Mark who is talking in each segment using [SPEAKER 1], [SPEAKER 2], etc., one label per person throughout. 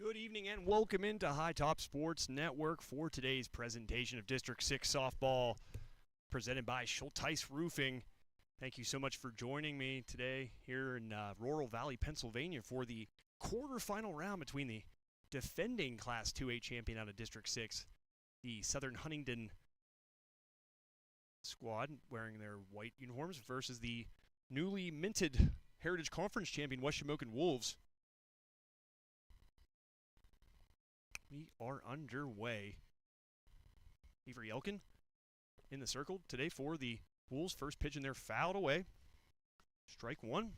[SPEAKER 1] Good evening and welcome into High Top Sports Network for today's presentation of District 6 softball presented by Schulteis Roofing. Thank you so much for joining me today here in Rural Valley, Pennsylvania for the quarterfinal round between the defending Class 2A champion out of District 6, the Southern Huntingdon squad wearing their white uniforms versus the newly minted Heritage Conference champion West Shamokin Wolves. We are underway. Avery Elkin in the circle today for the Wolves. First pitch in there, fouled away. Strike one.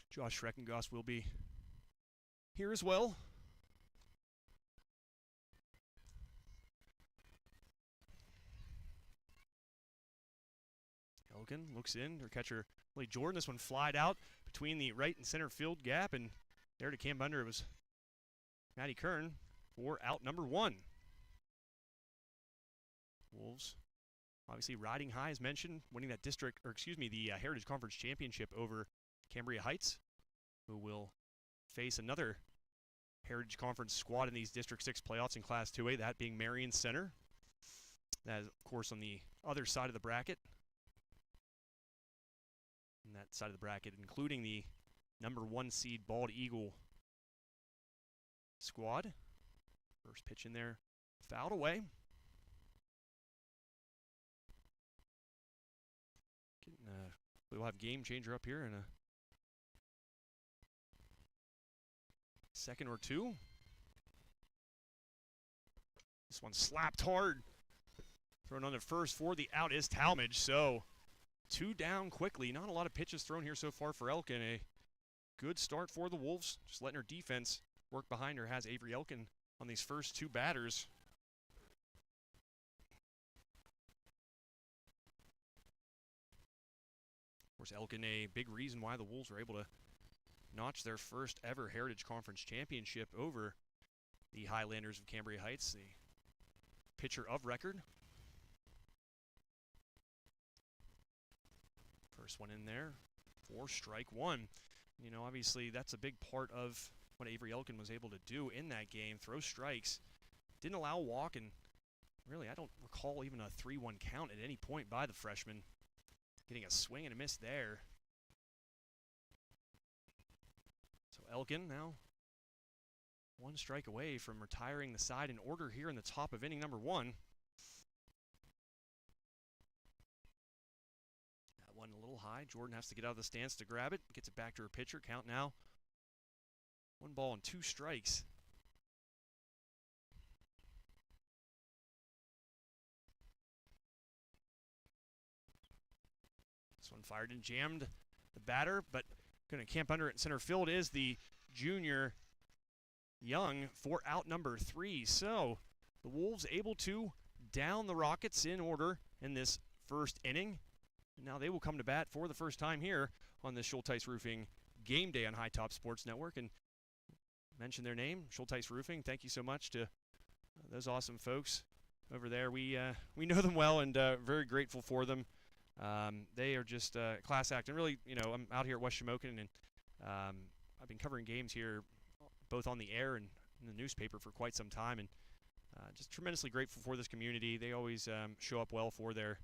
[SPEAKER 1] Josh Schreckengoss will be here as well. Elkin looks in. Her catcher, Lee Jordan. This one flied out between the right and center field gap, and there to camp under it was Maddie Kern for out number one. Wolves obviously riding high as mentioned, winning that the Heritage Conference Championship over Cambria Heights, who will face another Heritage Conference squad in these District 6 playoffs in Class 2A, that being Marion Center. That is, of course, on the other side of the bracket. And that side of the bracket, including the number 1 seed Bald Eagle squad. First pitch in there, fouled away. We'll have game changer up here in a second or two. This one slapped hard. Thrown on the first for the out is Talmadge. So 2 down quickly. Not a lot of pitches thrown here so far for Elkin. A good start for the Wolves. Just letting her defense work behind her has Avery Elkin on these first 2 batters. Of course, Elkin a big reason why the Wolves were able to notch their first ever Heritage Conference Championship over the Highlanders of Cambria Heights, the pitcher of record. First one in there for strike one. You know, obviously that's a big part of what Avery Elkin was able to do in that game. Throw strikes, didn't allow a walk, and really I don't recall even a 3-1 count at any point by the freshman. Getting a swing and a miss there. So Elkin now 1 strike away from retiring the side in order here in the top of inning number 1. That one a little high. Jordan has to get out of the stance to grab it. Gets it back to her pitcher. Count now 1 ball and 2 strikes. This one fired and jammed the batter, but going to camp under it in center field is the junior Young for out number 3. So the Wolves able to down the Rockets in order in this first inning. And now they will come to bat for the first time here on the Schulteis Roofing game day on High Top Sports Network. And mention their name, Schulteis Roofing. Thank you so much to those awesome folks over there. We know them well and very grateful for them. They are just a class act. And really, you know, I'm out here at West Shamokin, and I've been covering games here both on the air and in the newspaper for quite some time, and just tremendously grateful for this community. They always show up well for their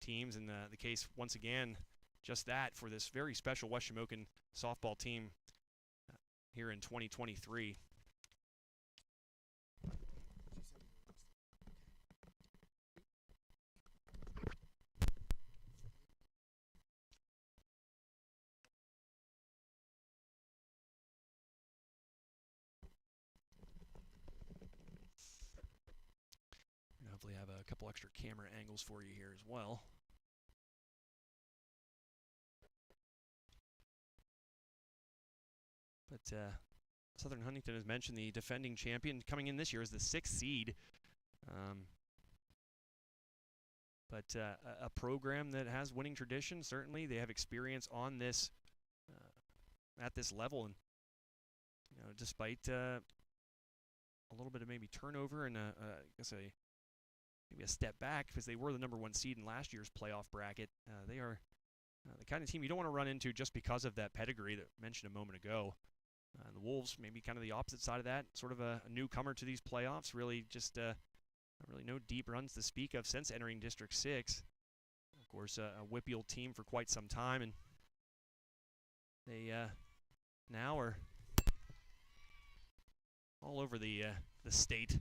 [SPEAKER 1] teams, and the case, once again, just that for this very special West Shamokin softball team here in 2023. And hopefully have a couple extra camera angles for you here as well. But Southern Huntingdon, as mentioned, the defending champion, coming in this year as the 6th seed. But a program that has winning tradition. Certainly, they have experience on this at this level, and you know, despite a little bit of maybe turnover and maybe a step back because they were the number 1 seed in last year's playoff bracket. They are the kind of team you don't want to run into just because of that pedigree that I mentioned a moment ago. The Wolves, maybe kind of the opposite side of that, sort of a newcomer to these playoffs. Really just really no deep runs to speak of since entering District 6. Of course, a Whippeal team for quite some time, and they now are all over the state.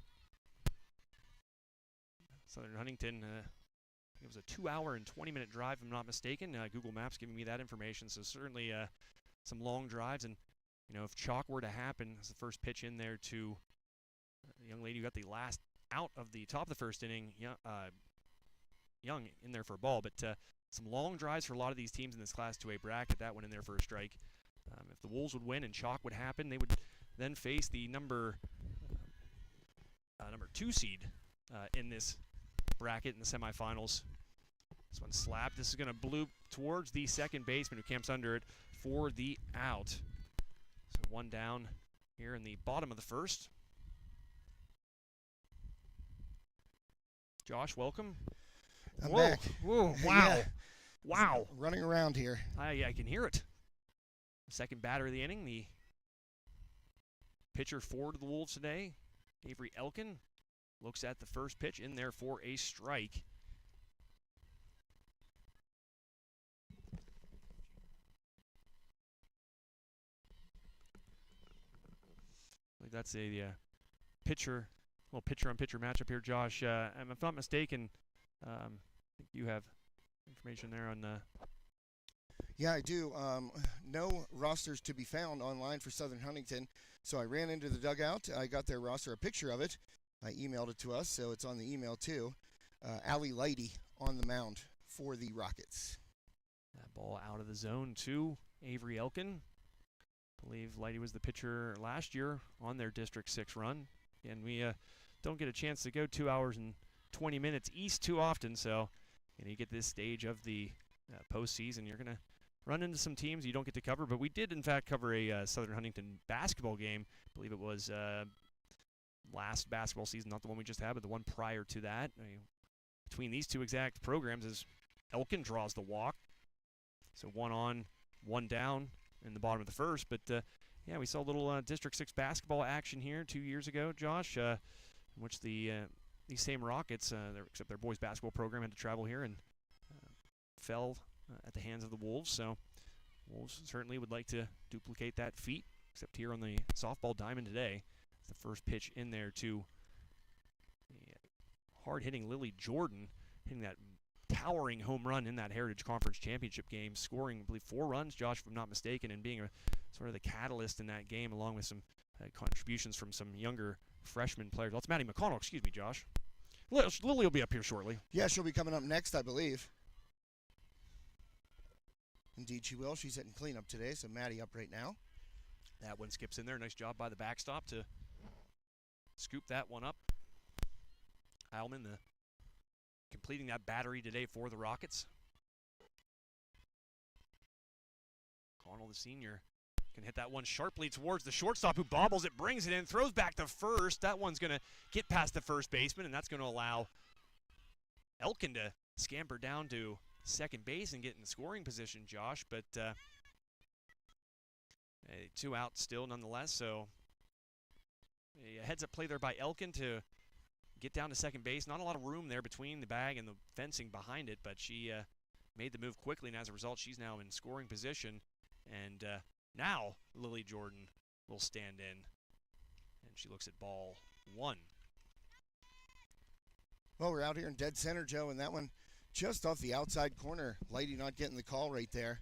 [SPEAKER 1] Southern Huntingdon, it was a 2-hour and 20-minute drive, if I'm not mistaken. Google Maps giving me that information, so certainly some long drives. And if chalk were to happen, as the first pitch in there to the young lady who got the last out of the top of the first inning, Young in there for a ball. But some long drives for a lot of these teams in this Class 2A bracket. That one in there for a strike. If the Wolves would win and chalk would happen, they would then face the number 2 seed in this bracket in the semifinals. This one's slapped. This is going to bloop towards the second baseman who camps under it for the out. So one down here in the bottom of the first. Josh, welcome.
[SPEAKER 2] I'm back.
[SPEAKER 1] Whoa, wow.
[SPEAKER 2] Yeah.
[SPEAKER 1] Wow.
[SPEAKER 2] Running around here.
[SPEAKER 1] I can hear it. Second batter of the inning, the pitcher for the Wolves today, Avery Elkin, looks at the first pitch in there for a strike. I believe that's a little pitcher-on-pitcher matchup here, Josh. If I'm not mistaken, I think you have information there on
[SPEAKER 2] Yeah, I do. No rosters to be found online for Southern Huntingdon, so I ran into the dugout. I got their roster, a picture of it. I emailed it to us, so it's on the email too. Allie Lighty on the mound for the Rockets.
[SPEAKER 1] That ball out of the zone to Avery Elkin. I believe Lighty was the pitcher last year on their District 6 run. And we don't get a chance to go 2 hours and 20 minutes east too often, so you get this stage of the postseason, you're going to run into some teams you don't get to cover. But we did, in fact, cover a Southern Huntingdon basketball game. I believe it was last basketball season, not the one we just had, but the one prior to that. Between these two exact programs is Elkin draws the walk. So 1 on, 1 down in the bottom of the first. But, yeah, we saw a little District 6 basketball action here 2 years ago, Josh, in which these same Rockets, except their boys basketball program, had to travel here and fell at the hands of the Wolves. So Wolves certainly would like to duplicate that feat, except here on the softball diamond today. The first pitch in there to the hard-hitting Lily Jordan, hitting that towering home run in that Heritage Conference Championship game, scoring, I believe, 4 runs, Josh, if I'm not mistaken, and being sort of the catalyst in that game, along with some contributions from some younger freshman players. Well, it's Maddie McConnell, excuse me, Josh. Lily will be up here shortly.
[SPEAKER 2] Yeah, she'll be coming up next, I believe. Indeed she will. She's hitting cleanup today, so Maddie up right now.
[SPEAKER 1] That one skips in there. Nice job by the backstop to scoop that one up. Heilman completing that battery today for the Rockets. Connell, the senior, can hit that one sharply towards the shortstop who bobbles it, brings it in, throws back to first. That one's going to get past the first baseman, and that's going to allow Elkin to scamper down to second base and get in scoring position, Josh. But 2 out still nonetheless, so a heads-up play there by Elkin to get down to second base. Not a lot of room there between the bag and the fencing behind it, but she made the move quickly, and as a result, she's now in scoring position. And now Lily Jordan will stand in, and she looks at ball 1.
[SPEAKER 2] Well, we're out here in dead center, Joe, and that one just off the outside corner. Lighty not getting the call right there.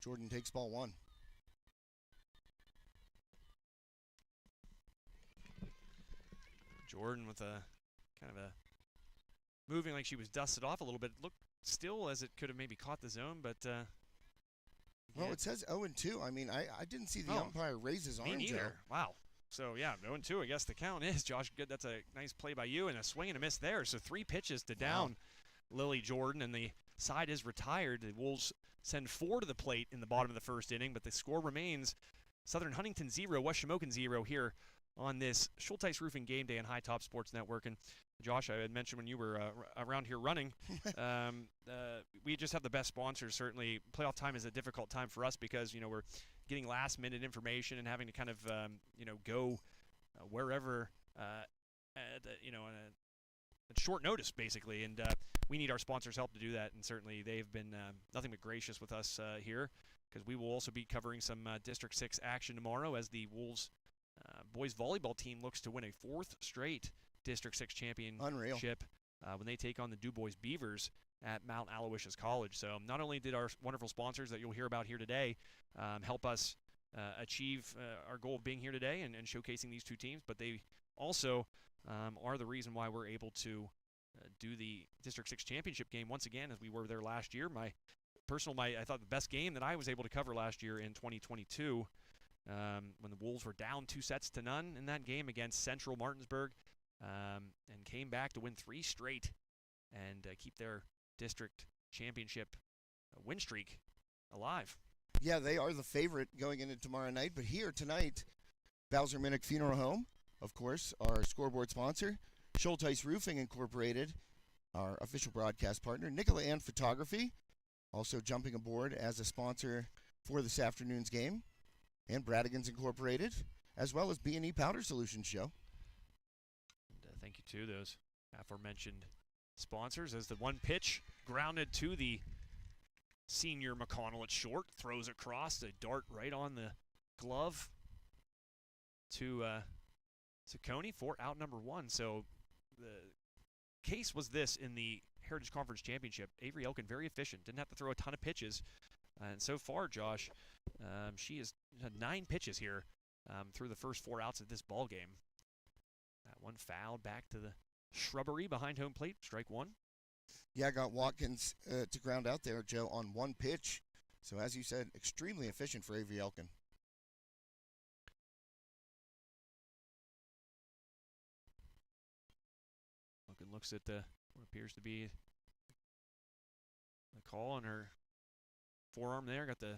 [SPEAKER 2] Jordan takes ball 1.
[SPEAKER 1] Jordan with a kind of a moving like she was dusted off a little bit. It looked still as it could have maybe caught the zone, but
[SPEAKER 2] well, it says 0-2. I mean, I didn't see the umpire raise his arm.
[SPEAKER 1] Me neither.
[SPEAKER 2] Joe.
[SPEAKER 1] Wow. So yeah, 0-2. I guess the count is, Josh. Good. That's a nice play by you, and a swing and a miss there. So 3 pitches to down Lily Jordan, and the side is retired. The Wolves send 4 to the plate in the bottom of the first inning, but the score remains Southern Huntingdon 0, West Shamokin 0 here on this Schulteis Roofing Game Day on High Top Sports Network. And Josh, I had mentioned when you were around here running, we just have the best sponsors. Certainly, playoff time is a difficult time for us because we're getting last-minute information and having to kind of, go wherever, at short notice, basically. And we need our sponsors' help to do that, and certainly they've been nothing but gracious with us here, because we will also be covering some District 6 action tomorrow as the Wolves boys volleyball team looks to win a 4th straight District 6 championship.
[SPEAKER 2] Unreal.
[SPEAKER 1] When they take on the Du Bois Beavers at Mount Aloysius College. So not only did our wonderful sponsors that you'll hear about here today help us achieve our goal of being here today and showcasing these two teams, but they also are the reason why we're able to do the District 6 championship game once again, as we were there last year. I thought the best game that I was able to cover last year in 2022, when the Wolves were down 2-0 in that game against Central Martinsburg, and came back to win 3 straight and keep their district championship win streak alive.
[SPEAKER 2] Yeah, they are the favorite going into tomorrow night. But here tonight, Bowser Minnick Funeral Home, of course, our scoreboard sponsor, Schulteis Roofing Incorporated, our official broadcast partner, Nicola Ann Photography, also jumping aboard as a sponsor for this afternoon's game, and Bradigans Incorporated, as well as B&E Powder Solutions Show.
[SPEAKER 1] And thank you to those aforementioned sponsors, as the one pitch grounded to the senior McConnell at short, throws across a dart right on the glove to Ciccone for out number 1. So the case was this in the Heritage Conference Championship. Avery Elkin very efficient, didn't have to throw a ton of pitches, and so far, Josh, she has had 9 pitches here through the first 4 outs of this ball game. That one fouled back to the shrubbery behind home plate, strike 1.
[SPEAKER 2] Yeah, got Watkins to ground out there, Joe, on 1 pitch. So as you said, extremely efficient for Avery Elkin.
[SPEAKER 1] Elkin looks at what appears to be the call on her forearm there. Got the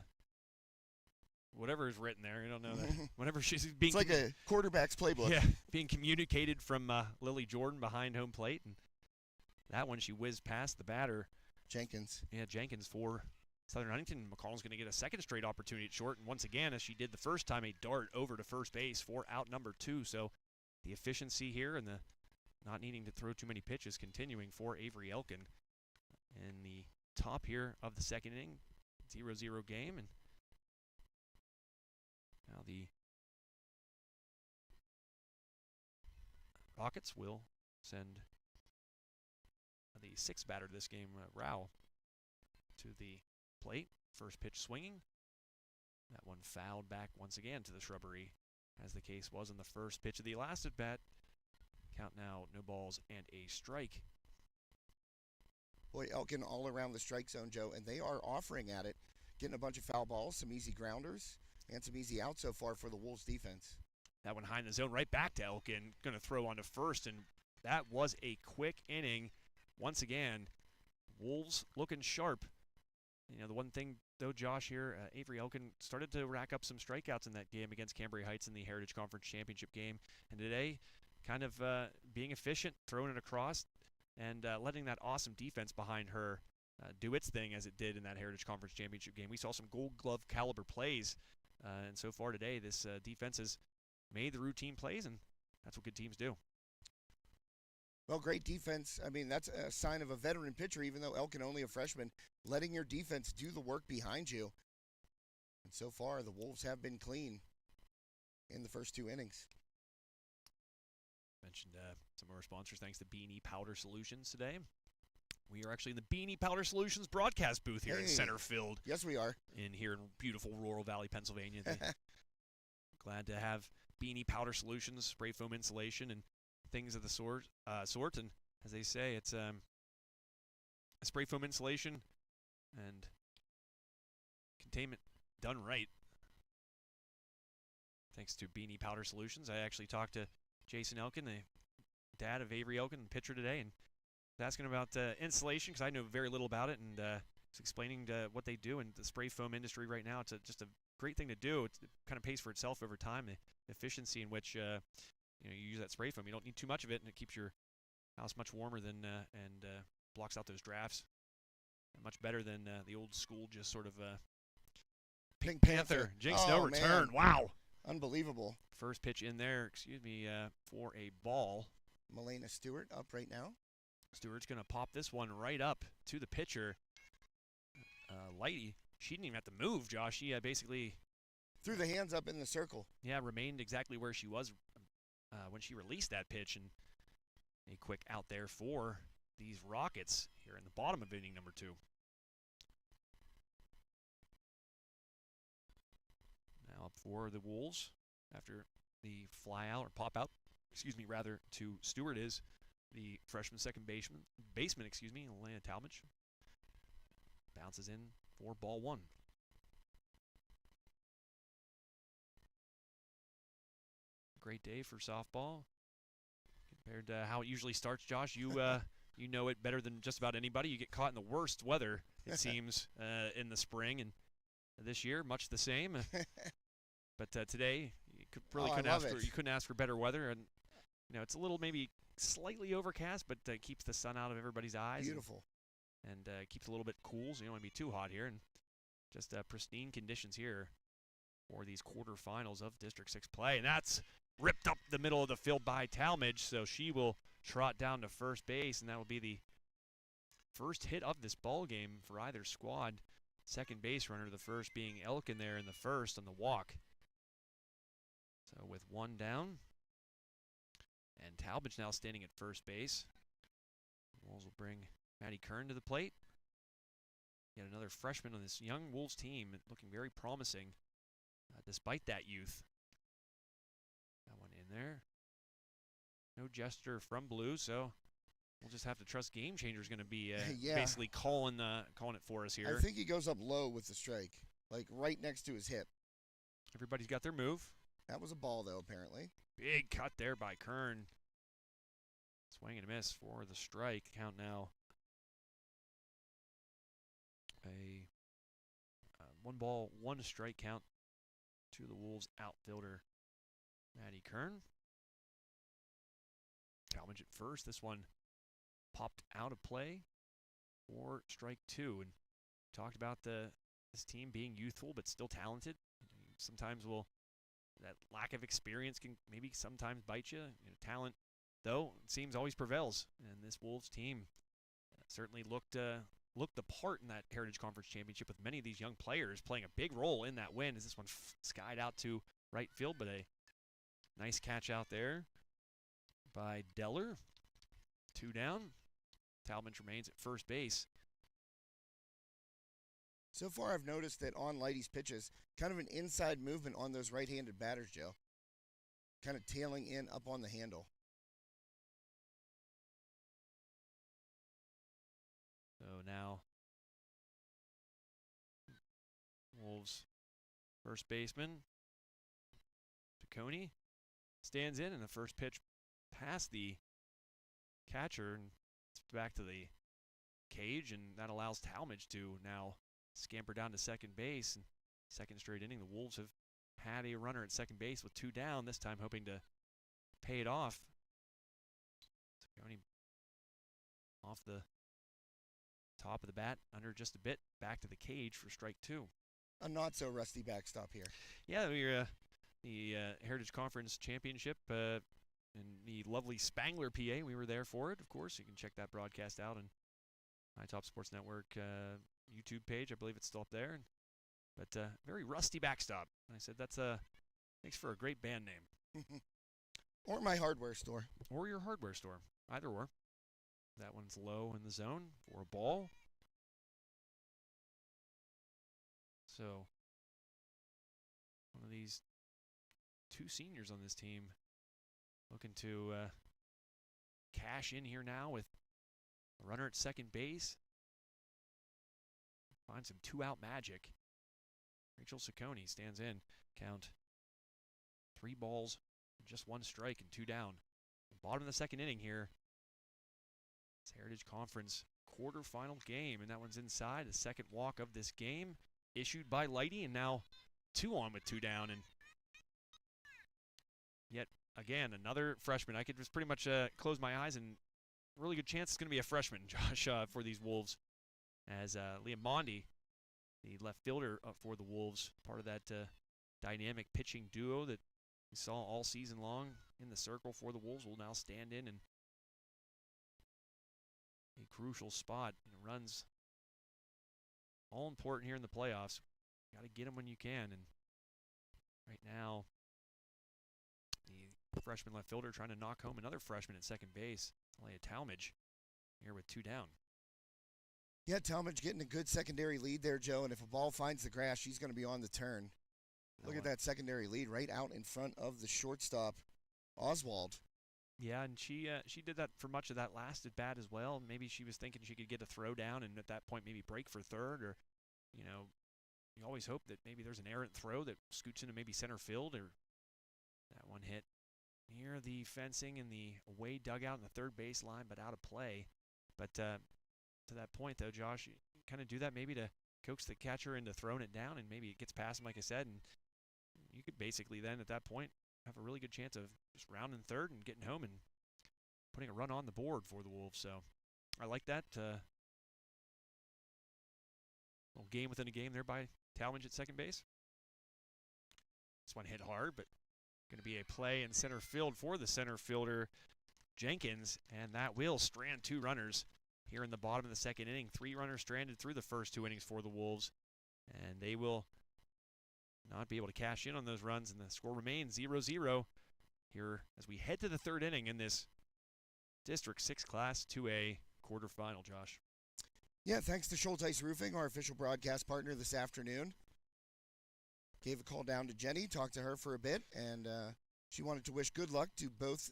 [SPEAKER 1] whatever is written there. I don't know that. Whenever she's being,
[SPEAKER 2] it's like a quarterback's playbook.
[SPEAKER 1] Yeah, being communicated from Lily Jordan behind home plate, and that one she whizzed past the batter.
[SPEAKER 2] Jenkins.
[SPEAKER 1] Yeah, Jenkins for Southern Huntingdon. McConnell's going to get a second straight opportunity at short, and once again, as she did the first time, a dart over to first base for out number 2. So the efficiency here and the not needing to throw too many pitches continuing for Avery Elkin in the top here of the second inning. 0-0 game, and now the Rockets will send the 6th batter to this game, Rao, to the plate. First pitch swinging. That one fouled back once again to the shrubbery, as the case was in the first pitch of the last at bat. Count now, no balls and a strike.
[SPEAKER 2] Boy, Elkin all around the strike zone, Joe, and they are offering at it, getting a bunch of foul balls, some easy grounders, and some easy outs so far for the Wolves defense.
[SPEAKER 1] That one high in the zone, right back to Elkin, going to throw onto first, and that was a quick inning. Once again, Wolves looking sharp. You know, the one thing, though, Josh, here, Avery Elkin started to rack up some strikeouts in that game against Cambria Heights in the Heritage Conference Championship game, and today, kind of being efficient, throwing it across, and letting that awesome defense behind her do its thing as it did in that Heritage Conference Championship game. We saw some Gold Glove caliber plays, and so far today, this defense has made the routine plays, and that's what good teams do.
[SPEAKER 2] Well, great defense. I mean, that's a sign of a veteran pitcher, even though Elkin only a freshman, letting your defense do the work behind you. And so far, the Wolves have been clean in the first 2 innings.
[SPEAKER 1] Mentioned some of our sponsors, thanks to B&E Powder Solutions today. We are actually in the B&E Powder Solutions broadcast booth here in center field.
[SPEAKER 2] Yes, we are.
[SPEAKER 1] Here in beautiful Rural Valley, Pennsylvania. Glad to have B&E Powder Solutions, spray foam insulation, and things of the sort. And as they say, it's a spray foam insulation and containment done right. Thanks to B&E Powder Solutions. I actually talked to Jason Elkin, the dad of Avery Elkin, pitcher today, and was asking about insulation because I know very little about it, and was explaining what they do in the spray foam industry right now. It's just a great thing to do. It kind of pays for itself over time. The efficiency in which you use that spray foam. You don't need too much of it, and it keeps your house much warmer than and blocks out those drafts. Much better than the old school, just sort of Pink Panther. Jinx no return.
[SPEAKER 2] Man.
[SPEAKER 1] Wow.
[SPEAKER 2] Unbelievable.
[SPEAKER 1] First pitch in there, for a ball.
[SPEAKER 2] Melena Stewart up right now.
[SPEAKER 1] Stewart's going to pop this one right up to the pitcher. Lighty, she didn't even have to move, Josh. She basically
[SPEAKER 2] threw the hands up in the circle.
[SPEAKER 1] Yeah, remained exactly where she was when she released that pitch. And a quick out there for these Rockets here in the bottom of inning number 2. Now up for the Wolves after the fly out or pop out, to Stewart is the freshman second baseman, Elena Talmadge. Bounces in for ball 1. Great day for softball compared to how it usually starts, Josh. You you know it better than just about anybody. You get caught in the worst weather, it seems, in the spring, and this year much the same. But today you couldn't ask for better weather, and it's a little maybe slightly overcast, but keeps the sun out of everybody's eyes.
[SPEAKER 2] Beautiful.
[SPEAKER 1] And keeps a little bit cool, so you don't want to be too hot here, and just pristine conditions here for these quarterfinals of District 6 play. And that's ripped up the middle of the field by Talmadge, so she will trot down to first base, and that will be the first hit of this ball game for either squad. Second base runner, the first being Elkin there in the first on the walk. So with one down, and Talmadge now standing at first base. The Wolves will bring Maddie Kern to the plate. Yet another freshman on this young Wolves team, looking very promising despite that youth. That one in there. No gesture from Blue, so we'll just have to trust Game Changer's going to be basically calling it for us here.
[SPEAKER 2] I think he goes up low with the strike, like right next to his hip.
[SPEAKER 1] Everybody's got their move.
[SPEAKER 2] That was a ball, though, apparently.
[SPEAKER 1] Big cut there by Kern. Swing and a miss for the strike. Count now. A 1-ball, 1-strike count to the Wolves outfielder, Maddie Kern. Talmadge at first. This one popped out of play for strike 2. And talked about this team being youthful but still talented. Sometimes that lack of experience can maybe sometimes bite you. Talent, though, it seems always prevails. And this Wolves team certainly looked the part in that Heritage Conference Championship with many of these young players playing a big role in that win as this one skied out to right field, but a nice catch out there by Deller. 2 down. Talmadge remains at first base.
[SPEAKER 2] So far, I've noticed that on Lighty's pitches, kind of an inside movement on those right-handed batters, Joe. Kind of tailing in up on the handle.
[SPEAKER 1] So now, Wolves first baseman, Ciccone, stands in, and the first pitch past the catcher and back to the cage, and that allows Talmadge to now scamper down to second base. And second straight inning, the Wolves have had a runner at second base with 2 down, this time hoping to pay it off. Ciccone off the top of the bat, under just a bit, back to the cage for strike 2.
[SPEAKER 2] A not-so-rusty backstop here.
[SPEAKER 1] Yeah, we're the Heritage Conference Championship in the lovely Spangler, PA. We were there for it, of course. You can check that broadcast out on my Top Sports Network YouTube page. I believe it's still up there. But very rusty backstop. I said that's makes for a great band name.
[SPEAKER 2] Or my hardware store.
[SPEAKER 1] Or your hardware store. Either or. That one's low in the zone for a ball. So, one of these 2 seniors on this team looking to cash in here now with a runner at second base. Find some 2-out magic. Rachel Ciccone stands in. Count 3 balls, just 1 strike and 2 down. Bottom of the second inning here. It's Heritage Conference quarterfinal game, and that one's inside. The second walk of this game issued by Lighty, and now 2 on with 2 down. And yet again, another freshman. I could just pretty much close my eyes and really good chance it's going to be a freshman, Josh, for these Wolves. As Liam Mondi, the left fielder for the Wolves, part of that dynamic pitching duo that we saw all season long in the circle for the Wolves, will now stand in and a crucial spot. Runs all important here in the playoffs. Got to get them when you can. And right now, the freshman left fielder trying to knock home another freshman at second base, Elliot Talmadge, here with 2 down.
[SPEAKER 2] Yeah, Talmadge getting a good secondary lead there, Joe. And if a ball finds the grass, she's going to be on the turn. Look at that secondary lead right out in front of the shortstop, Oswald.
[SPEAKER 1] Yeah, and she did that for much of that last at bat as well. Maybe she was thinking she could get a throw down and at that point maybe break for third, or, you always hope that maybe there's an errant throw that scoots into maybe center field, or that one hit near the fencing in the away dugout in the third base line, but out of play. But to that point, though, Josh, you kind of do that maybe to coax the catcher into throwing it down, and maybe it gets past him, like I said, and you could basically then at that point have a really good chance of just rounding third and getting home and putting a run on the board for the Wolves. So I like that. Little game within a game there by Talmadge at second base. This one hit hard, but going to be a play in center field for the center fielder, Jenkins, and that will strand 2 runners here in the bottom of the second inning. 3 runners stranded through the first 2 innings for the Wolves, and they will not be able to cash in on those runs, and the score remains 0-0 here as we head to the third inning in this District 6 Class 2A quarterfinal, Josh.
[SPEAKER 2] Yeah, thanks to Schulteis Roofing, our official broadcast partner this afternoon. Gave a call down to Jenny, talked to her for a bit, and she wanted to wish good luck to both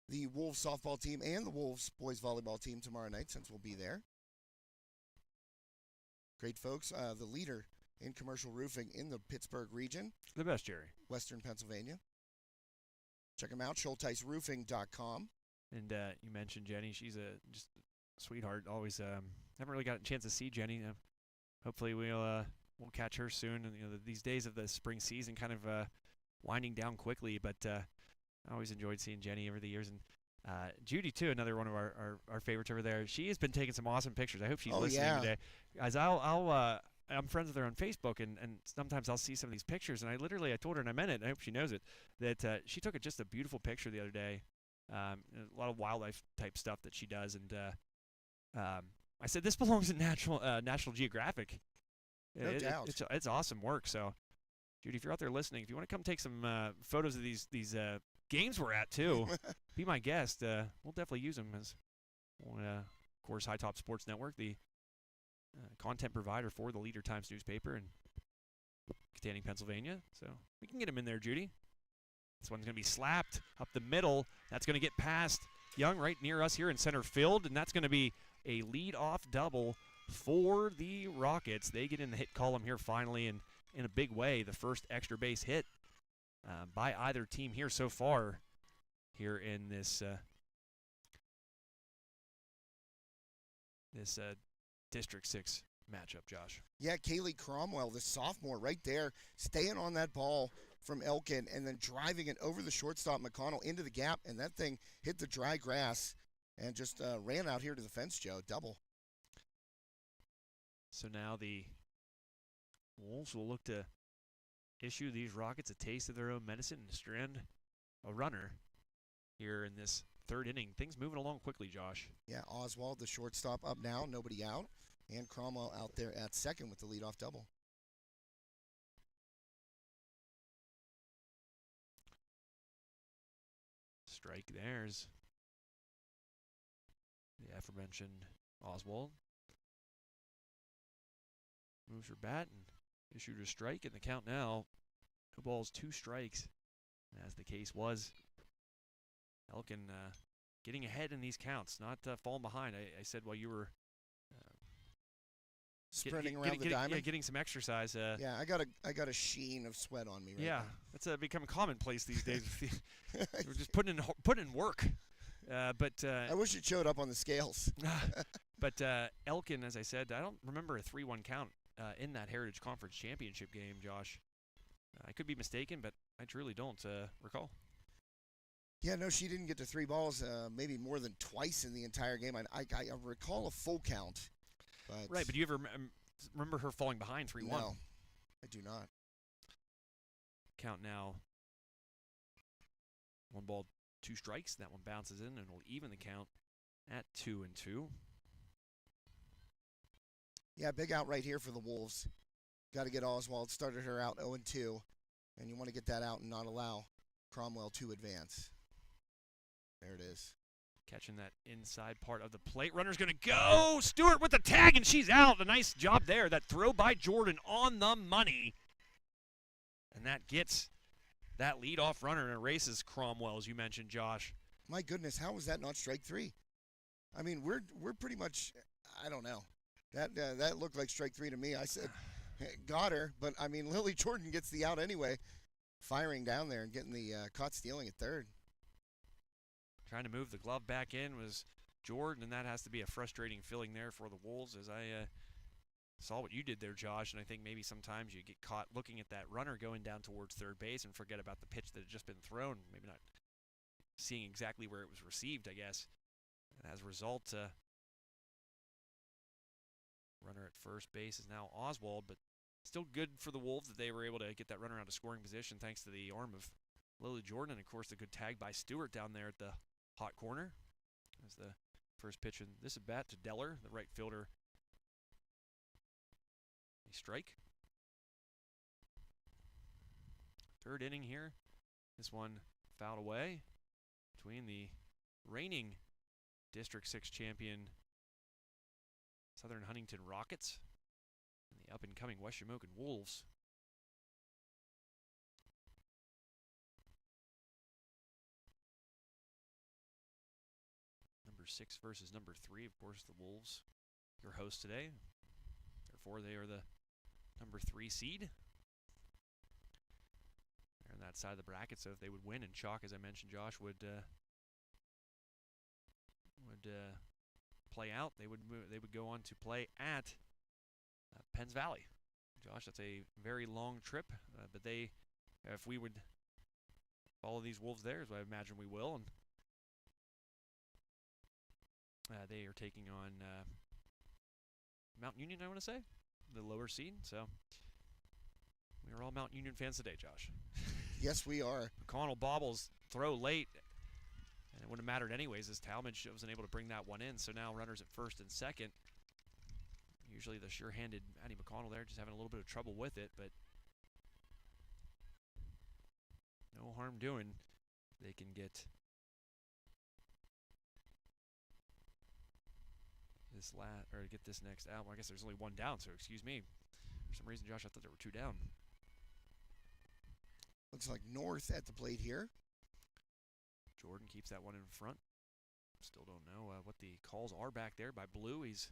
[SPEAKER 2] the Wolves softball team and the Wolves boys volleyball team tomorrow night, since we'll be there. Great folks. The leader in commercial roofing in the Pittsburgh region.
[SPEAKER 1] The best, Jerry.
[SPEAKER 2] Western Pennsylvania. Check them out, schulteisroofing.com.
[SPEAKER 1] And you mentioned Jenny. She's just a sweetheart. Always haven't really got a chance to see Jenny. Hopefully we'll catch her soon. And these days of the spring season kind of winding down quickly, but I always enjoyed seeing Jenny over the years. And Judy, too, another one of our favorites over there. She has been taking some awesome pictures. I hope she's listening today. Guys, I'm friends with her on Facebook, and sometimes I'll see some of these pictures, and I told her, and I meant it, and I hope she knows it, that she took just a beautiful picture the other day. A lot of wildlife type stuff that she does, and I said, this belongs in National Geographic.
[SPEAKER 2] No doubt.
[SPEAKER 1] It's awesome work. So, Judy, if you're out there listening, if you want to come take some photos of these games we're at, too, be my guest. We'll definitely use them as, of course, High Top Sports Network, the content provider for the Leader Times newspaper in Hungtindon, Pennsylvania. So we can get him in there, Judy. This one's going to be slapped up the middle. That's going to get past Young right near us here in center field, and that's going to be a lead-off double for the Rockets. They get in the hit column here finally, and in a big way, the first extra base hit by either team here so far here in this District 6 matchup, Josh.
[SPEAKER 2] Yeah, Kaylee Cromwell, the sophomore, right there, staying on that ball from Elkin and then driving it over the shortstop McConnell into the gap, and that thing hit the dry grass and just ran out here to the fence, Joe. Double.
[SPEAKER 1] So now the Wolves will look to issue these Rockets a taste of their own medicine and strand a runner here in this third inning. Things moving along quickly, Josh.
[SPEAKER 2] Yeah, Oswald, the shortstop, up now, nobody out. And Cromwell out there at second with the leadoff double.
[SPEAKER 1] Strike there's the aforementioned Oswald. Moves her bat and issued a strike, and the count now, 2 balls, 2 strikes, as the case was. Elkin getting ahead in these counts, not falling behind. I said while you were
[SPEAKER 2] sprinting around the diamond.
[SPEAKER 1] Yeah, getting some exercise.
[SPEAKER 2] Yeah, I got a sheen of sweat on me right now.
[SPEAKER 1] That's become commonplace these days. We're just putting in work. But
[SPEAKER 2] I wish it showed up on the scales.
[SPEAKER 1] But Elkin, as I said, I don't remember a 3-1 count in that Heritage Conference Championship game, Josh. I could be mistaken, but I truly don't recall.
[SPEAKER 2] Yeah, no, she didn't get to 3 balls maybe more than twice in the entire game. I recall a full count. But
[SPEAKER 1] right, but do you ever remember her falling behind 3-1.
[SPEAKER 2] No, I do not.
[SPEAKER 1] Count now. 1 ball, 2 strikes. That one bounces in, and it'll even the count at 2-2.
[SPEAKER 2] Yeah, big out right here for the Wolves. Got to get Oswald. Started her out 0-2, and you want to get that out and not allow Cromwell to advance. There it is.
[SPEAKER 1] Catching that inside part of the plate. Runner's going to go. Stewart with the tag, and she's out. A nice job there. That throw by Jordan on the money. And that gets that leadoff runner and erases Cromwell, as you mentioned, Josh.
[SPEAKER 2] My goodness, how was that not strike 3? I mean, we're pretty much, I don't know. That looked like strike 3 to me. I said, got her, but I mean, Lily Jordan gets the out anyway, firing down there and getting the caught stealing at third.
[SPEAKER 1] Trying to move the glove back in was Jordan, and that has to be a frustrating feeling there for the Wolves, as I saw what you did there, Josh, and I think maybe sometimes you get caught looking at that runner going down towards third base and forget about the pitch that had just been thrown, maybe not seeing exactly where it was received, I guess. And as a result, runner at first base is now Oswald, but still good for the Wolves that they were able to get that runner out of scoring position thanks to the arm of Lily Jordan, and of course the good tag by Stewart down there at the hot corner. As the first pitch in this at bat to Deller, the right fielder. A strike. Third inning here. This one fouled away between the reigning District 6 champion Southern Huntingdon Rockets and the up-and-coming West Shamokin Wolves. Number 6 versus number 3, of course, the Wolves, your host today. Therefore, they are the number 3 seed. They're on that side of the bracket, so if they would win and chalk, as I mentioned, Josh, would play out, they would go on to play at Penns Valley. Josh, that's a very long trip, but they, if we would follow these Wolves there, as I imagine we will, and they are taking on Mount Union, I want to say, the lower seed. So we are all Mount Union fans today, Josh.
[SPEAKER 2] Yes, we are.
[SPEAKER 1] McConnell bobbles, throw late, and it wouldn't have mattered anyways as Talmadge wasn't able to bring that one in. So now runners at first and second. Usually the sure-handed Addie McConnell there just having a little bit of trouble with it, but no harm doing. They can get this get this next out. Well, I guess there's only one down, so excuse me. For some reason, Josh, I thought there were 2 down.
[SPEAKER 2] Looks like North at the plate here.
[SPEAKER 1] Jordan keeps that one in front. Still don't know what the calls are back there by Blue. He's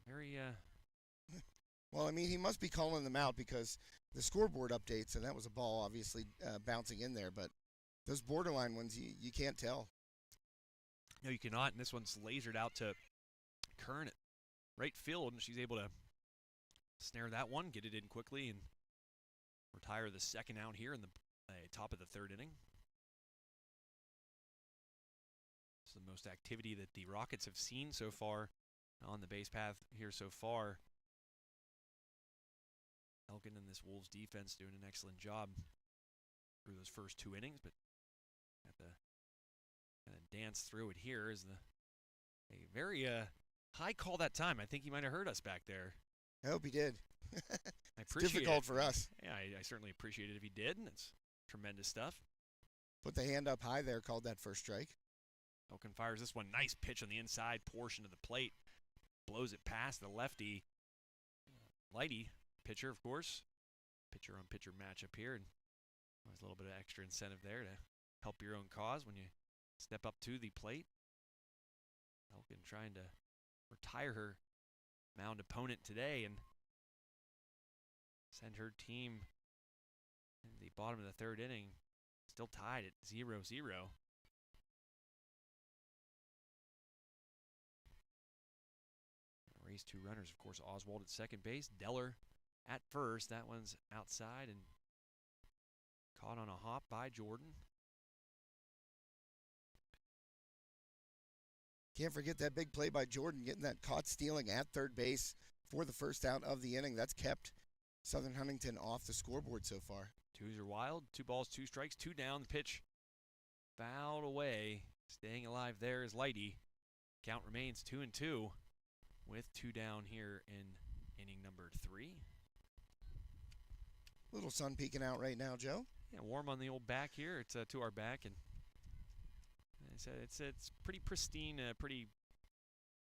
[SPEAKER 1] very
[SPEAKER 2] Well, I mean, he must be calling them out because the scoreboard updates, and that was a ball obviously bouncing in there, but those borderline ones, you can't tell.
[SPEAKER 1] No, you cannot, and this one's lasered out to Kern at right field, and she's able to snare that one, get it in quickly, and retire the second out here in the top of the third inning. This is the most activity that the Rockets have seen so far on the base path here so far. Elkin and this Wolves defense doing an excellent job through those first 2 innings, but at the kind of dance through it here is a very high call that time. I think he might have heard us back there.
[SPEAKER 2] I hope he did.
[SPEAKER 1] I appreciate
[SPEAKER 2] it's difficult
[SPEAKER 1] it.
[SPEAKER 2] For us.
[SPEAKER 1] Yeah, I certainly appreciate it if he did, and it's tremendous stuff.
[SPEAKER 2] Put the hand up high there, called that first strike.
[SPEAKER 1] Elkin fires this one. Nice pitch on the inside portion of the plate. Blows it past the lefty. Lighty, pitcher, of course. Pitcher-on-pitcher matchup here, and there's a little bit of extra incentive there to help your own cause when you step up to the plate. Elkin trying to retire her mound opponent today and send her team in the bottom of the third inning, still tied at 0-0. Raise 2 runners, of course. Oswald at second base, Deller at first. That one's outside and caught on a hop by Jordan.
[SPEAKER 2] Can't forget that big play by Jordan, getting that caught stealing at third base for the first out of the inning. That's kept Southern Huntingdon off the scoreboard so far.
[SPEAKER 1] Twos are wild. 2 balls, 2 strikes, 2 down. The pitch fouled away. Staying alive there is Lighty. Count remains 2-2 with 2 down here in inning number 3.
[SPEAKER 2] Little sun peeking out right now, Joe.
[SPEAKER 1] Yeah, warm on the old back here. It's to our back, and it's pretty pristine, pretty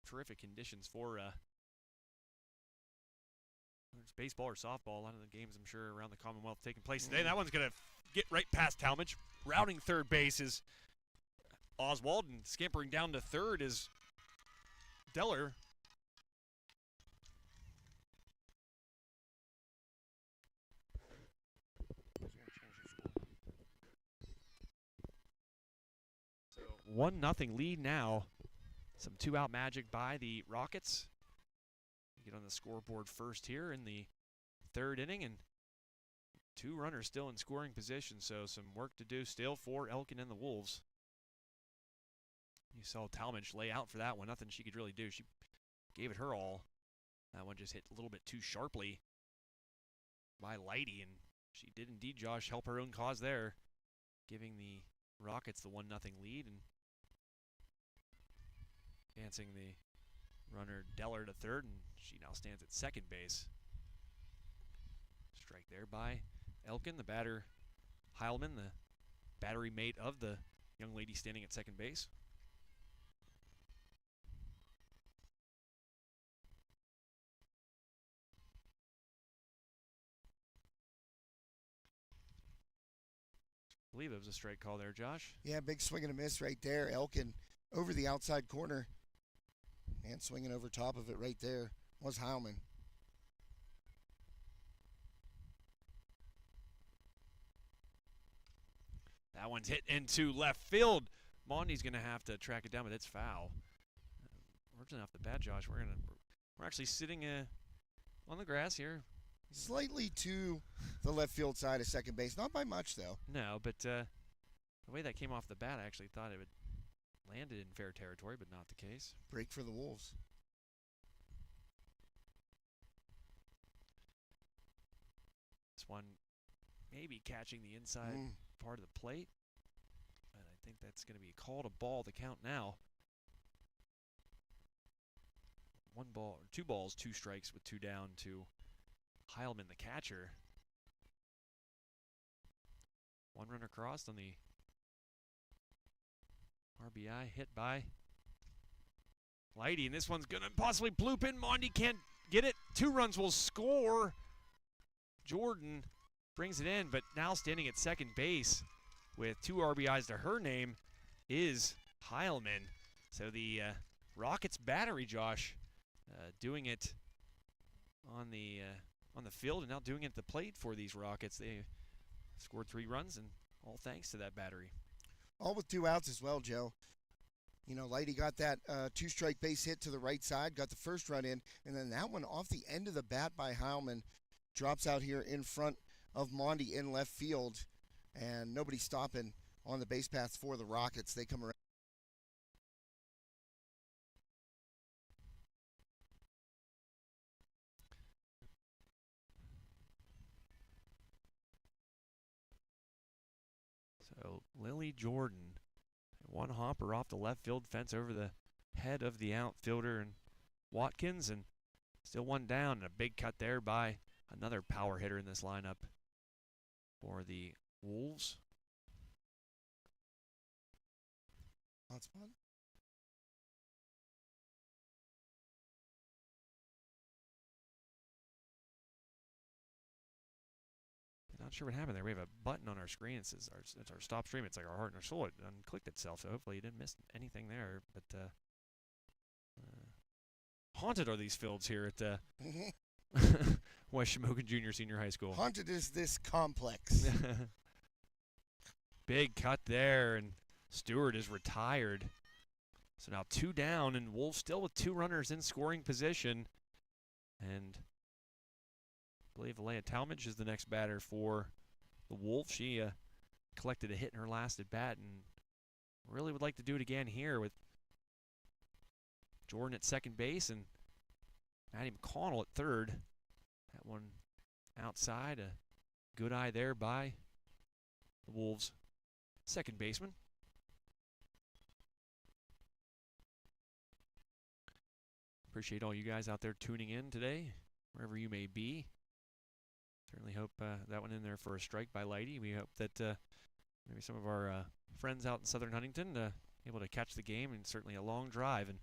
[SPEAKER 1] terrific conditions for it's baseball or softball. A lot of the games, I'm sure, around the Commonwealth taking place today. That one's going to get right past Talmadge. Routing third base is Oswald, and scampering down to third is Deller. So 1-0 lead now. Some 2-out magic by the Rockets. Get on the scoreboard first here in the 3rd inning, and 2 runners still in scoring position, so some work to do still for Elkin and the Wolves. You saw Talmadge lay out for that one. Nothing she could really do. She gave it her all. That one just hit a little bit too sharply by Lighty, and she did indeed, Josh, help her own cause there, giving the Rockets the 1-0 lead and advancing the runner Deller to third, and she now stands at second base. Strike there by Elkin, the batter Heilman, the battery mate of the young lady standing at second base. I believe it was a strike call there, Josh.
[SPEAKER 2] Yeah, big swing and a miss right there. Elkin over the outside corner. And swinging over top of it right there was Heilman.
[SPEAKER 1] That one's hit into left field. Monty's going to have to track it down, but it's foul. Originally off the bat, Josh, we're actually sitting on the grass here.
[SPEAKER 2] Slightly to the left field side of second base. Not by much, though.
[SPEAKER 1] No, but the way that came off the bat, I actually thought it would landed in fair territory, but not the case.
[SPEAKER 2] Break for the Wolves.
[SPEAKER 1] This one maybe catching the inside part of the plate, but I think that's going to be called a ball to count now. 1 ball, or 2 balls, 2 strikes with 2 down to Heilman, the catcher. 1 runner crossed on the RBI hit by Lighty, and this one's going to possibly bloop in. Monty can't get it. 2 runs will score. Jordan brings it in, but now standing at second base with 2 RBIs to her name is Heilman. So the Rockets battery, Josh, doing it on the field and now doing it at the plate for these Rockets. They scored 3 runs, and all thanks to that battery.
[SPEAKER 2] All with 2 outs as well, Joe. You know, Lighty got that 2-strike base hit to the right side, got the first run in, and then that one off the end of the bat by Heilman drops out here in front of Monty in left field, and nobody stopping on the base paths for the Rockets. They come around.
[SPEAKER 1] So Lily Jordan, 1 hopper off the left field fence over the head of the outfielder and Watkins, and still 1 down, and a big cut there by another power hitter in this lineup for the Wolves.
[SPEAKER 2] Hot spot.
[SPEAKER 1] Not sure what happened there. We have a button on our screen. It says it's our stop stream. It's like our heart and our soul. It unclicked itself, so hopefully you didn't miss anything there. But haunted are these fields here at West Shamokin Junior Senior High School.
[SPEAKER 2] Haunted is this complex.
[SPEAKER 1] Big cut there, and Stewart is retired. So now 2 down, and Wolves still with 2 runners in scoring position. And I believe Alea Talmadge is the next batter for the Wolves. She collected a hit in her last at bat and really would like to do it again here with Jordan at second base and Maddie McConnell at third. That one outside. A good eye there by the Wolves' second baseman. Appreciate all you guys out there tuning in today, wherever you may be. Certainly hope that one in there for a strike by Lighty. We hope that maybe some of our friends out in southern Huntingdon able to catch the game, and certainly a long drive. And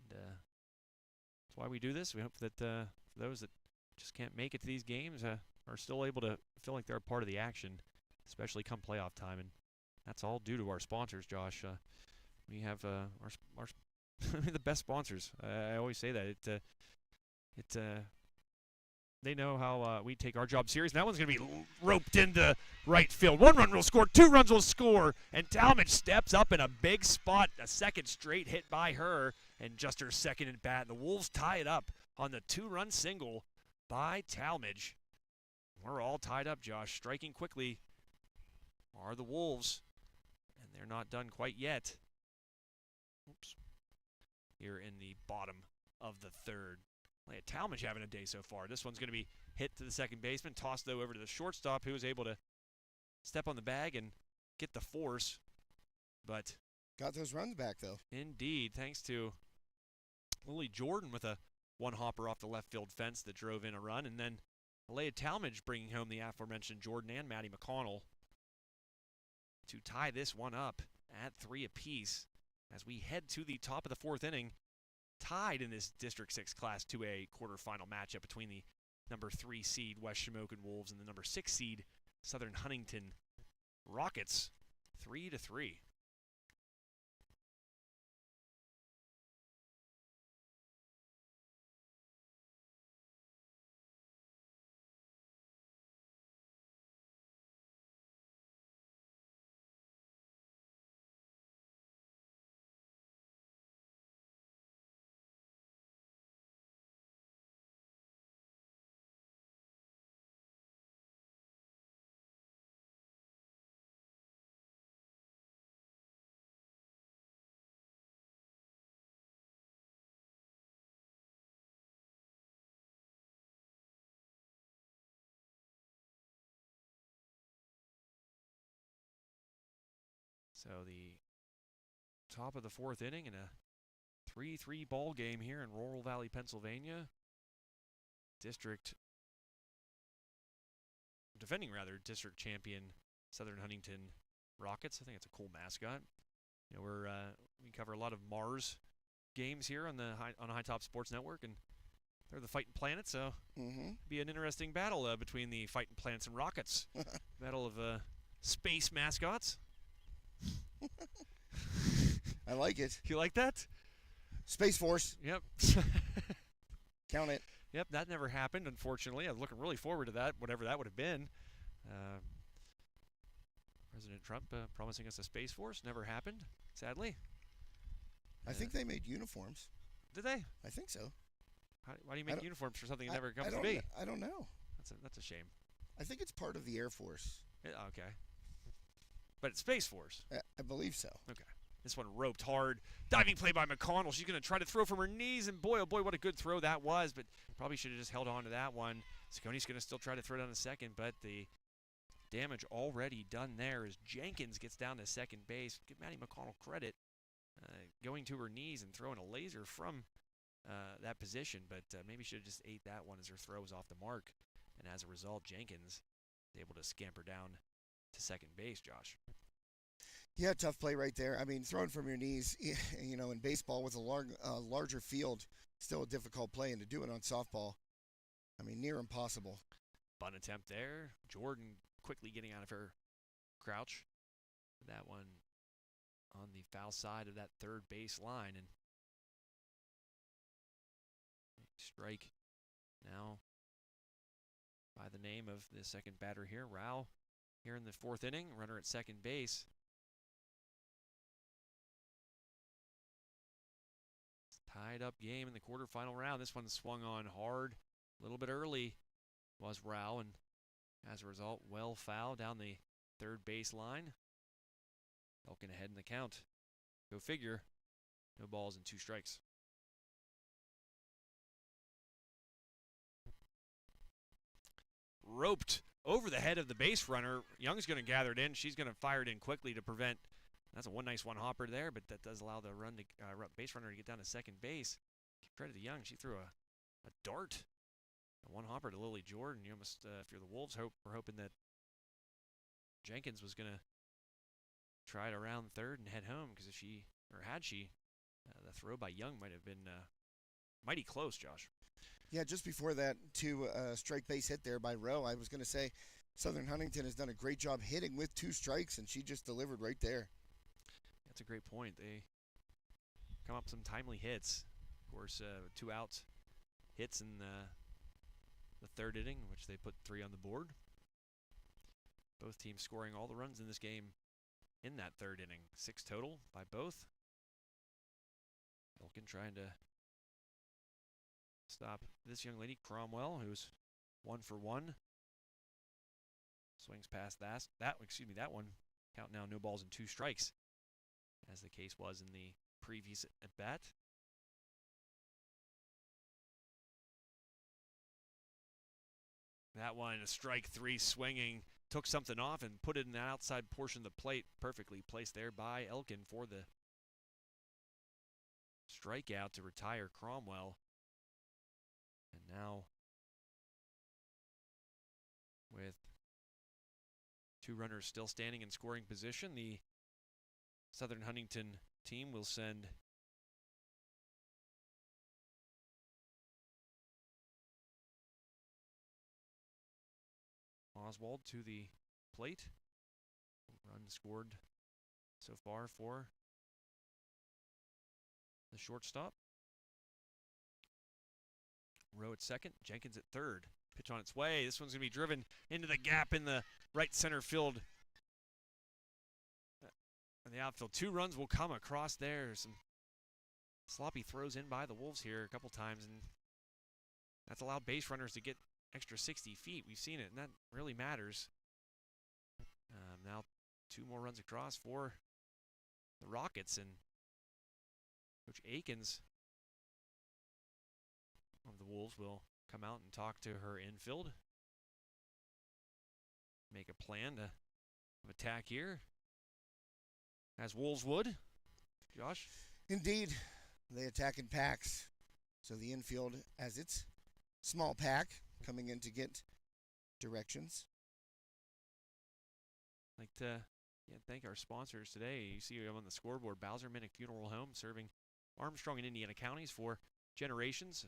[SPEAKER 1] that's why we do this. We hope that for those that just can't make it to these games are still able to feel like they're a part of the action, especially come playoff time. And that's all due to our sponsors, Josh. We have our the best sponsors. I always say that. They know how we take our job serious. And that one's going to be roped into right field. 1 run will score, 2 runs will score, and Talmadge steps up in a big spot. A second straight hit by her, and just her second at bat. And the Wolves tie it up on the 2-run single by Talmadge. We're all tied up, Josh. Striking quickly are the Wolves, and they're not done quite yet. Oops. Here in the bottom of the third. Talmadge having a day so far. This one's going to be hit to the second baseman, tossed though over to the shortstop, who was able to step on the bag and get the force. But
[SPEAKER 2] got those runs back though.
[SPEAKER 1] Indeed, thanks to Lily Jordan with a one-hopper off the left field fence that drove in a run, and then Alea Talmadge bringing home the aforementioned Jordan and Maddie McConnell to tie this one up at 3 apiece as we head to the top of the 4th inning. Tied in this District 6 Class 2A quarterfinal matchup between the number 3 seed West Shamokin Wolves and the number 6 seed Southern Huntingdon Rockets, 3-3. So the top of the 4th inning in a 3-3 ball game here in Laurel Valley, Pennsylvania. Defending district champion Southern Huntingdon Rockets. I think it's a cool mascot. You know, we cover a lot of Mars games here on High Top Sports Network, and they're the Fighting Planets, so be an interesting battle between the Fighting Planets and Rockets. Battle of space mascots.
[SPEAKER 2] I like it.
[SPEAKER 1] You like that?
[SPEAKER 2] Space Force.
[SPEAKER 1] Yep.
[SPEAKER 2] Count it.
[SPEAKER 1] Yep, that never happened, unfortunately. I was looking really forward to that, whatever that would have been. President Trump promising us a Space Force never happened, sadly.
[SPEAKER 2] I think they made uniforms.
[SPEAKER 1] Did they?
[SPEAKER 2] I think so.
[SPEAKER 1] Why do you make uniforms for something that never comes to be?
[SPEAKER 2] I don't know.
[SPEAKER 1] That's a shame.
[SPEAKER 2] I think it's part of the Air Force.
[SPEAKER 1] Yeah, okay. But it's Space Force.
[SPEAKER 2] I believe so. Okay.
[SPEAKER 1] This one roped hard. Diving play by McConnell. She's going to try to throw from her knees, and boy, oh boy, what a good throw that was. But probably should have just held on to that one. Scone's going to still try to throw down a second, but the damage already done there as Jenkins gets down to second base. Give Maddie McConnell credit. Going to her knees and throwing a laser from that position, but maybe should have just ate that one as her throw was off the mark. And as a result, Jenkins is able to scamper down to second base, Josh.
[SPEAKER 2] Yeah, tough play right there. I mean, throwing from your knees, you know, in baseball with a larger field, still a difficult play, and to do it on softball, I mean, near impossible.
[SPEAKER 1] Bunt attempt there. Jordan quickly getting out of her crouch. That one on the foul side of that third base line, and strike now by the name of the second batter here, Rao, here in the 4th inning, runner at second base. Tied up game in the quarterfinal round. This one swung on hard a little bit early was Rao, and as a result, well foul down the third base line. Elkin ahead in the count. Go figure. No balls and 2 strikes. roped over the head of the base runner. Young's going to gather it in. She's going to fire it in quickly to prevent. That's a nice one hopper there, but that does allow the base runner to get down to second base. Give credit to Young. She threw a dart, a one hopper to Lily Jordan. You almost, if you're the Wolves, we're hoping that Jenkins was going to try it around third and head home, because had she, the throw by Young might have been mighty close, Josh.
[SPEAKER 2] Yeah, just before that strike base hit there by Rowe, I was going to say Southern Huntingdon has done a great job hitting with 2 strikes, and she just delivered right there.
[SPEAKER 1] That's a great point. They come up with some timely hits. Of course, 2 outs hits in the third inning, which they put 3 on the board. Both teams scoring all the runs in this game in that third inning. 6 total by both. Elkin trying to stop this young lady, Cromwell, who's 1 for 1. Swings past that one. Count now, no balls and 2 strikes, as the case was in the previous at bat. That one, a strike 3 swinging, took something off and put it in the outside portion of the plate, perfectly placed there by Elkin for the strikeout to retire Cromwell. And now, with 2 runners still standing in scoring position, the Southern Huntingdon team will send Oswald to the plate. Run scored so far for the shortstop. Rowe at second, Jenkins at third. Pitch on its way. This one's going to be driven into the gap in the right center field. In the outfield, 2 runs will come across there. Some sloppy throws in by the Wolves here a couple times, and that's allowed base runners to get extra 60 feet. We've seen it, and that really matters. Now 2 more runs across for the Rockets, and Coach Akins of the Wolves will come out and talk to her infield. Make a plan of attack here, as Wolves would. Josh?
[SPEAKER 2] Indeed, they attack in packs. So the infield as its small pack coming in to get directions.
[SPEAKER 1] I'd like to thank our sponsors today. You see on the scoreboard, Bowser Minnick Funeral Home, serving Armstrong and Indiana counties for generations.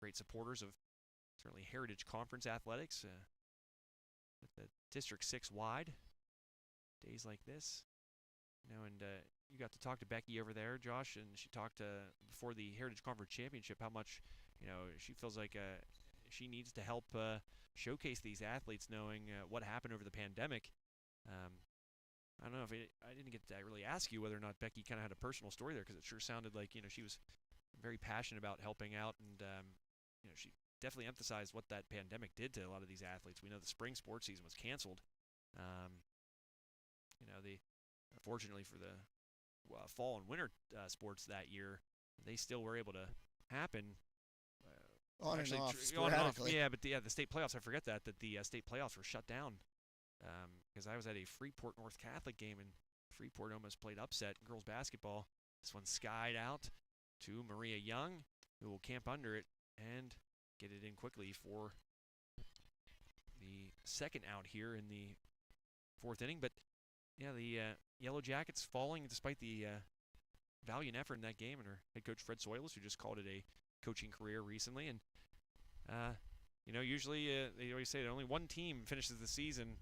[SPEAKER 1] Great supporters of certainly Heritage Conference athletics, with the District 6 wide. Days like this. And you got to talk to Becky over there, Josh, and she talked before the Heritage Conference Championship how much, she feels like she needs to help showcase these athletes, knowing what happened over the pandemic. I don't know if I didn't get to really ask you whether or not Becky kind of had a personal story there, because it sure sounded like she was very passionate about helping out, and she definitely emphasized what that pandemic did to a lot of these athletes. We know the spring sports season was canceled. Unfortunately for the fall and winter sports that year, they still were able to happen.
[SPEAKER 2] On and off, sporadically.
[SPEAKER 1] Yeah, but the state playoffs, I forget that the state playoffs were shut down, because I was at a Freeport North Catholic game, and Freeport almost played upset in girls basketball. This one skied out to Maria Young, who will camp under it and get it in quickly for the second out here in the 4th inning. But yeah, the Yellow Jackets falling despite the valiant effort in that game, and her head coach Fred Soilis, who just called it a coaching career recently. And usually they always say that only one team finishes the season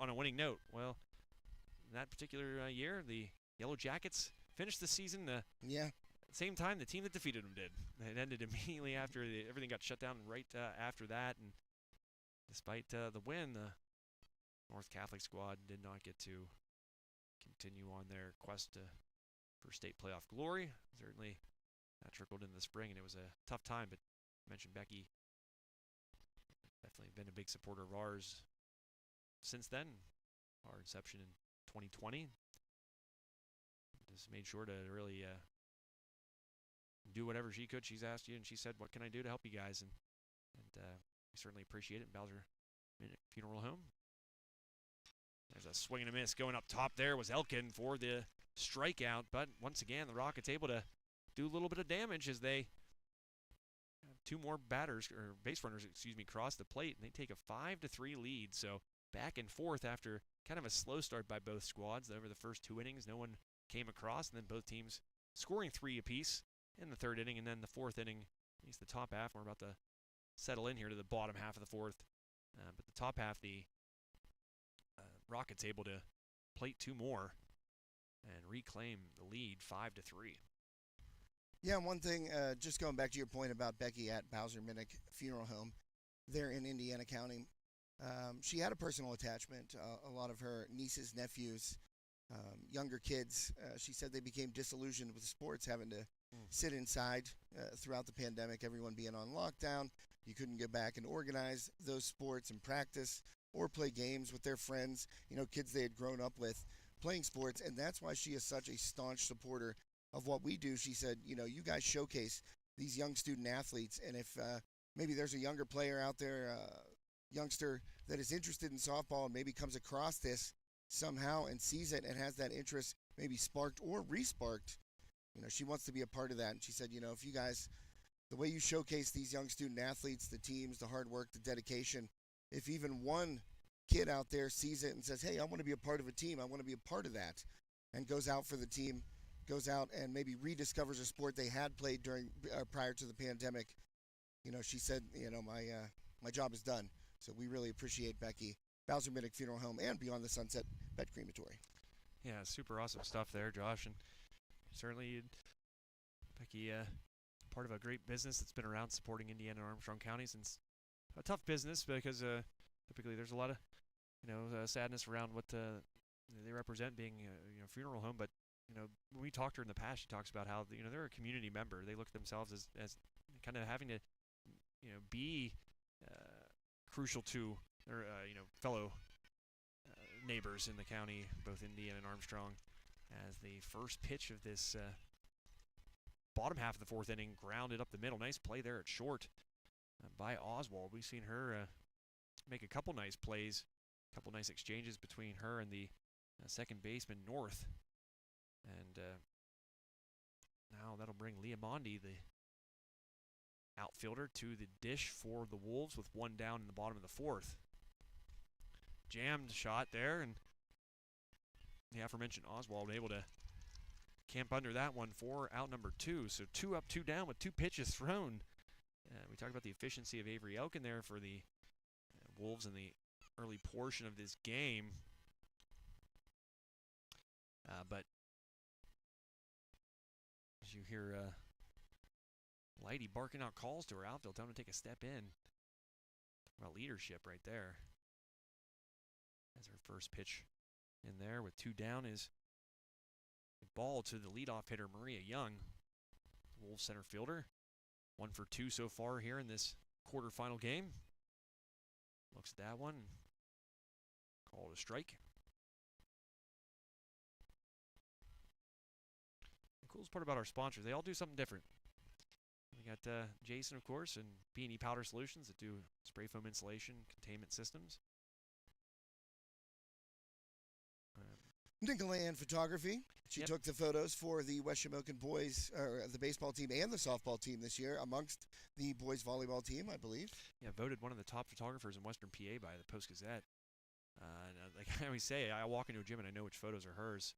[SPEAKER 1] on a winning note. Well, that particular year, the Yellow Jackets finished the season same time the team that defeated them did. It ended immediately after everything got shut down right after that. And despite the win, the North Catholic squad did not get to continue on their quest for state playoff glory. Certainly that trickled into the spring, and it was a tough time. But I mentioned Becky, definitely been a big supporter of ours since then, our inception in 2020. Just made sure to really do whatever she could. She's asked you, and she said, "What can I do to help you guys?" And we certainly appreciate it in Bowser Funeral Home. There's a swing and a miss going up top there was Elkin for the strikeout, but once again the Rockets able to do a little bit of damage as they have two more batters, or base runners, excuse me, cross the plate, and they take a 5-3 lead. So back and forth after kind of a slow start by both squads. Over the first 2 innings, no one came across, and then both teams scoring 3 apiece in the 3rd inning, and then the 4th inning, at least the top half, we're about to settle in here to the bottom half of the 4th. But the top half, the Rockets able to plate 2 more and reclaim the lead 5-3.
[SPEAKER 2] Yeah, one thing, just going back to your point about Becky at Bowser Minnick Funeral Home there in Indiana County, she had a personal attachment. A lot of her nieces, nephews, younger kids, she said they became disillusioned with sports, having to sit inside throughout the pandemic, everyone being on lockdown. You couldn't get back and organize those sports and practice or play games with their friends, kids they had grown up with playing sports, and that's why she is such a staunch supporter of what we do. She said, you guys showcase these young student athletes, and if maybe there's a younger player out there, youngster that is interested in softball and maybe comes across this somehow and sees it and has that interest maybe sparked or re-sparked, she wants to be a part of that. And she said, if you guys, the way you showcase these young student athletes, the teams, the hard work, the dedication, if even one kid out there sees it and says, hey, I want to be a part of a team, I want to be a part of that, and goes out for the team, goes out and maybe rediscovers a sport they had played prior to the pandemic, she said, my job is done. So we really appreciate Becky, Bowser Minnick Funeral Home, and Beyond the Sunset Pet Crematory.
[SPEAKER 1] Yeah, super awesome stuff there, Josh, and certainly Becky, part of a great business that's been around supporting Indiana and Armstrong counties, and a tough business because typically there's a lot of sadness around what they represent, being a funeral home. But when we talked to her in the past, she talks about how they're a community member. They look at themselves as kind of having to be crucial to their fellow neighbors in the county, both Indiana and Armstrong. As the first pitch of this bottom half of the 4th inning grounded up the middle. Nice play there at short by Oswald. We've seen her make a couple nice plays, a couple nice exchanges between her and the second baseman, North. And now that'll bring Liamondi, the outfielder, to the dish for the Wolves with 1 down in the bottom of the 4th. Jammed shot there, and the aforementioned Oswald able to camp under that one for out number 2. So 2 up, 2 down with 2 pitches thrown. We talked about the efficiency of Avery Elkin there for the Wolves in the early portion of this game. But as you hear Lighty barking out calls to her outfield, telling her to take a step in. Talk about leadership right there. As her first pitch in there with 2 down is a ball to the leadoff hitter, Maria Young, Wolves center fielder. 1 for 2 so far here in this quarterfinal game. Looks at that one. Called a strike. The coolest part about our sponsors, they all do something different. We got Jason, of course, and B&E Powder Solutions that do spray foam insulation, containment systems.
[SPEAKER 2] Nicola Ann Photography. She took the photos for the West Shamokin boys, or the baseball team and the softball team this year, amongst the boys volleyball team, I believe.
[SPEAKER 1] Yeah, voted one of the top photographers in Western PA by the Post-Gazette. Like I always say, I walk into a gym and I know which photos are hers.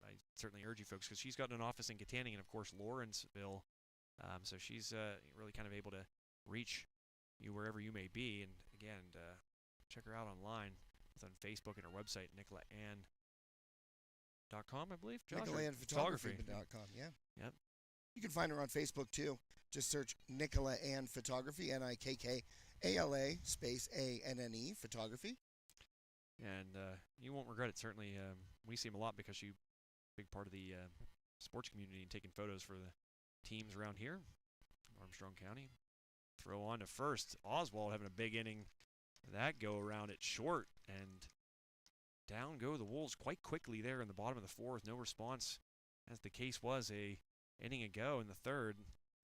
[SPEAKER 1] I certainly urge you folks, because she's got an office in Katanning and, of course, Lawrenceville. So she's really kind of able to reach you wherever you may be. And, again, check her out online. It's on Facebook and her website, NicolaAnn.com, I believe.
[SPEAKER 2] NicolaAnnPhotography.com, yeah.
[SPEAKER 1] Yep.
[SPEAKER 2] You can find her on Facebook, too. Just search Nicola Ann Photography, Nikkala space ANNE Photography.
[SPEAKER 1] And you won't regret it, certainly. We see him a lot because she's a big part of the sports community and taking photos for the teams around here, Armstrong County. Throw on to first. Oswald having a big inning. That go around at short, and down go the Wolves quite quickly there in the bottom of the 4th. No response, as the case was a inning ago in the 3rd.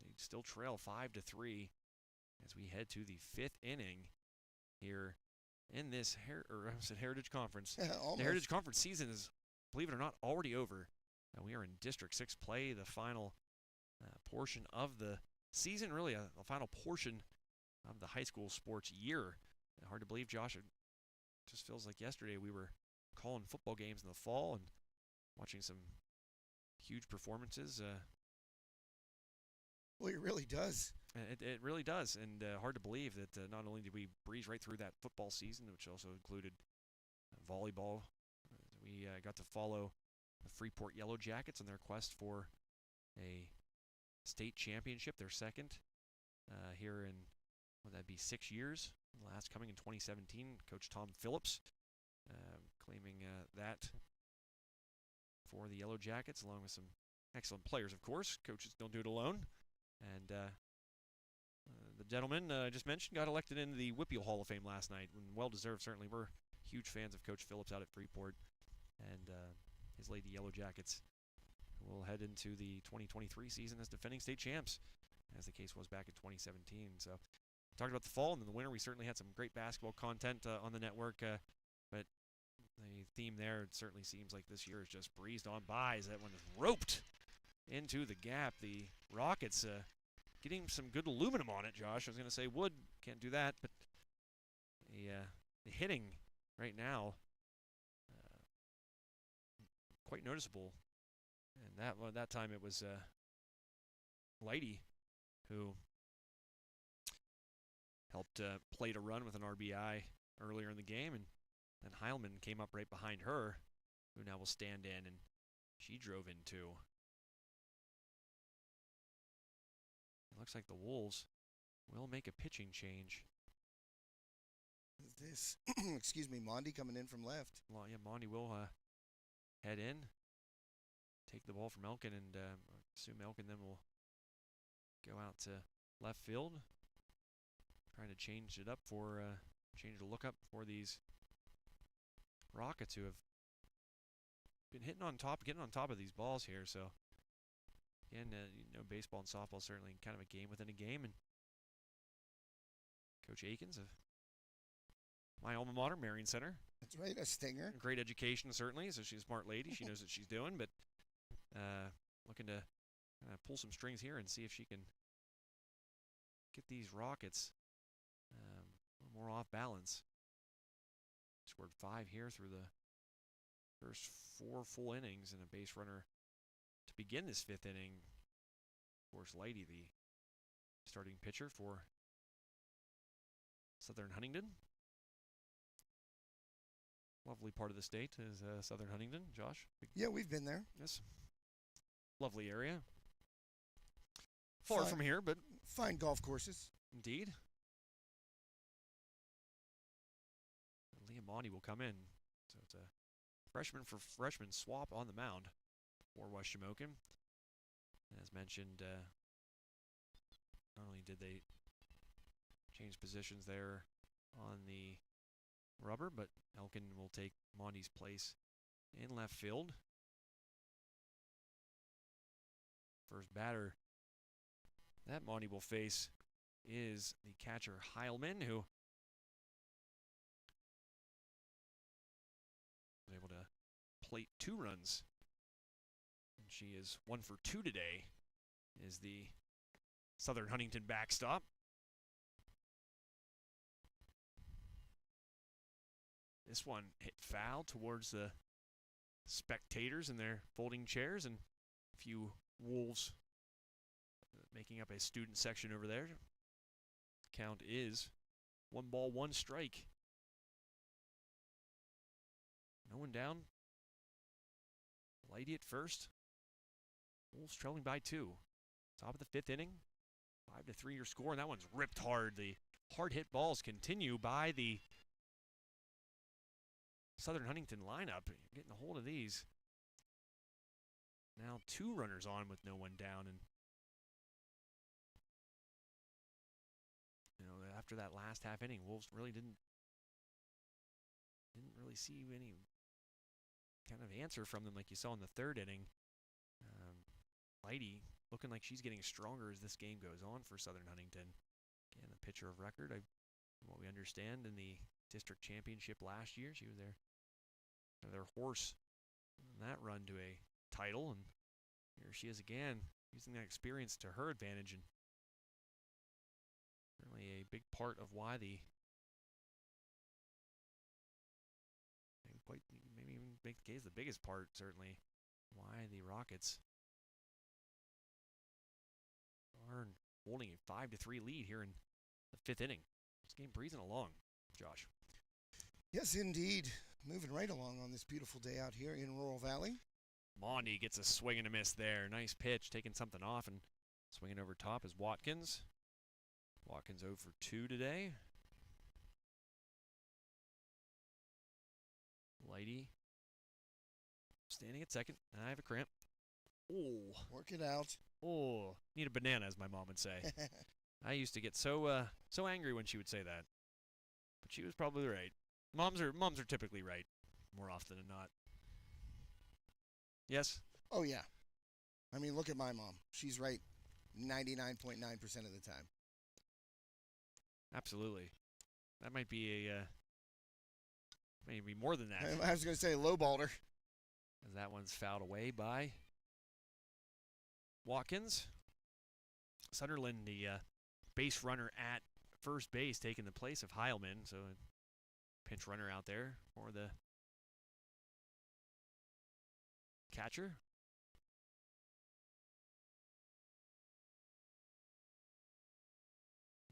[SPEAKER 1] They still trail 5-3. as we head to the 5th inning here in this Heritage Conference.
[SPEAKER 2] Almost.
[SPEAKER 1] The Heritage Conference season is, believe it or not, already over. We are in District 6 play, the final portion of the season, really the final portion of the high school sports year. Hard to believe, Josh. It just feels like yesterday we were calling football games in the fall and watching some huge performances.
[SPEAKER 2] Well, it really does.
[SPEAKER 1] It really does, and hard to believe that not only did we breeze right through that football season, which also included volleyball, we got to follow the Freeport Yellow Jackets on their quest for a state championship, their second here in, would that be 6 years? Last coming in 2017, Coach Tom Phillips claiming that for the Yellow Jackets, along with some excellent players, of course. Coaches don't do it alone. And the gentleman I just mentioned got elected into the Whippeal Hall of Fame last night, and well-deserved, certainly. We're huge fans of Coach Phillips out at Freeport and his Lady Yellow Jackets will head into the 2023 season as defending state champs, as the case was back in 2017. So talked about the fall, and in the winter we certainly had some great basketball content on the network, but the theme there, it certainly seems like this year has just breezed on by as that one is roped into the gap. The Rockets getting some good aluminum on it, Josh. I was going to say wood, can't do that, but the hitting right now, quite noticeable. And that time it was Lighty who helped plate a run with an RBI earlier in the game, and then Heilman came up right behind her, who now will stand in, and she drove in too. It looks like the Wolves will make a pitching change.
[SPEAKER 2] This, excuse me, Mondi coming in from left.
[SPEAKER 1] Well, yeah, Mondi will head in, take the ball from Elkin, and assume Elkin then will go out to left field, trying to change it up for, change the look up for these Rockets, who have been getting on top of these balls here. So again, baseball and softball certainly kind of a game within a game, and Coach Akins of my alma mater, Marion Center.
[SPEAKER 2] That's right, a stinger.
[SPEAKER 1] Great education, certainly, so she's a smart lady. She knows what she's doing, but looking to pull some strings here and see if she can get these Rockets a little more off balance. Scored 5 here through the first 4 full innings, and a base runner to begin this 5th inning. Of course, Lighty, the starting pitcher for Southern Huntingdon. Lovely part of the state is Southern Huntingdon, Josh.
[SPEAKER 2] Yeah, we've been there.
[SPEAKER 1] Yes. Lovely area. Far from here, but
[SPEAKER 2] fine golf courses.
[SPEAKER 1] Indeed. Liam Mondi will come in. So it's a freshman for freshman swap on the mound for West Shamokin. As mentioned, not only did they change positions there on the rubber, but Elkin will take Mondi's place in left field. First batter that Mondi will face is the catcher Heilman, who was able to plate 2 runs. And she is 1 for 2 today, is the Southern Huntingdon backstop. This one hit foul towards the spectators in their folding chairs, and a few Wolves making up a student section over there. Count is 1 ball, 1 strike. No one down. Lighty at first. Wolves trailing by 2. Top of the 5th inning. 5-3 your score, and that one's ripped hard. The hard hit balls continue by the Southern Huntingdon lineup. Getting a hold of these. Now 2 runners on with no one down, and after that last half inning, Wolves really didn't really see any kind of answer from them like you saw in the 3rd inning. Lighty looking like she's getting stronger as this game goes on for Southern Huntingdon. Again, the pitcher of record, from what we understand, in the district championship last year. She was their horse in that run to a title, and here she is again, using that experience to her advantage, and certainly a big part of why maybe even make the case the biggest part, certainly, why the Rockets are holding a 5-3 lead here in the 5th inning. This game breezing along, Josh.
[SPEAKER 2] Yes, indeed. Moving right along on this beautiful day out here in Rural Valley.
[SPEAKER 1] Mondi gets a swing and a miss there. Nice pitch, taking something off and swinging over top is Watkins. Watkins 0 for 2 today. Lighty standing at second. I have a cramp. Oh.
[SPEAKER 2] Work it out.
[SPEAKER 1] Oh. Need a banana, as my mom would say. I used to get so angry when she would say that. But she was probably right. Moms are typically right, more often than not. Yes?
[SPEAKER 2] Oh, yeah. I mean, look at my mom. She's right 99.9% of the time.
[SPEAKER 1] Absolutely. That might be maybe more than that.
[SPEAKER 2] I was going to say lowballed her.
[SPEAKER 1] As that one's fouled away by Watkins. Sunderland, the base runner at first base, taking the place of Heilman. So a pinch runner out there for the catcher.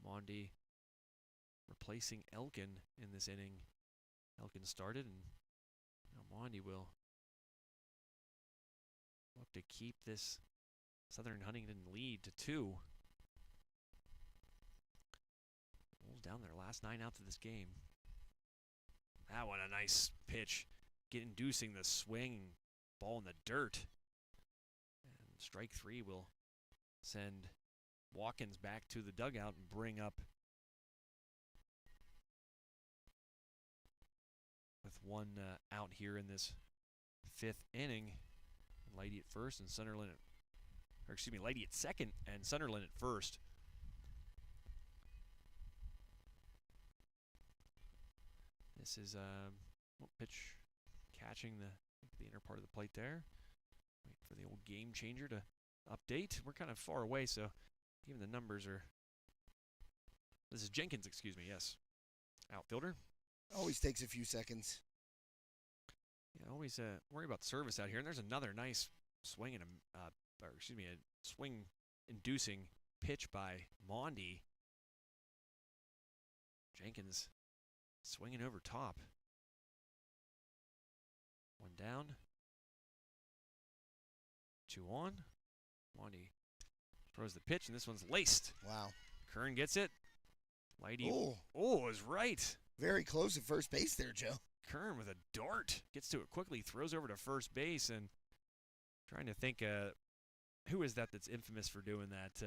[SPEAKER 1] Mondi replacing Elkin in this inning. Elkin started, and now Mondi will look to keep this Southern Huntingdon lead to 2. Wolves down their last 9 outs of this game. That one, a nice pitch, inducing the swing, ball in the dirt. And strike 3 will send Watkins back to the dugout and bring up with one out here in this 5th inning. Lighty at first and Sunderland Lighty at second and Sunderland at first. This is pitch catching the inner part of the plate there. Wait for the old game changer to update. We're kind of far away, so even the numbers are. This is Jenkins, excuse me, yes. Outfielder.
[SPEAKER 2] Always takes a few seconds.
[SPEAKER 1] Yeah, always worry about service out here. And there's another nice swing and a swing-inducing pitch by Mondi. Jenkins swinging over top. One down. 2 on. Mondi throws the pitch, and this one's laced.
[SPEAKER 2] Wow.
[SPEAKER 1] Kern gets it. Lighty.
[SPEAKER 2] Oh,
[SPEAKER 1] is right.
[SPEAKER 2] Very close at first base there, Joe.
[SPEAKER 1] Kern with a dart. Gets to it quickly, throws over to first base, and trying to think who is that's infamous for doing that.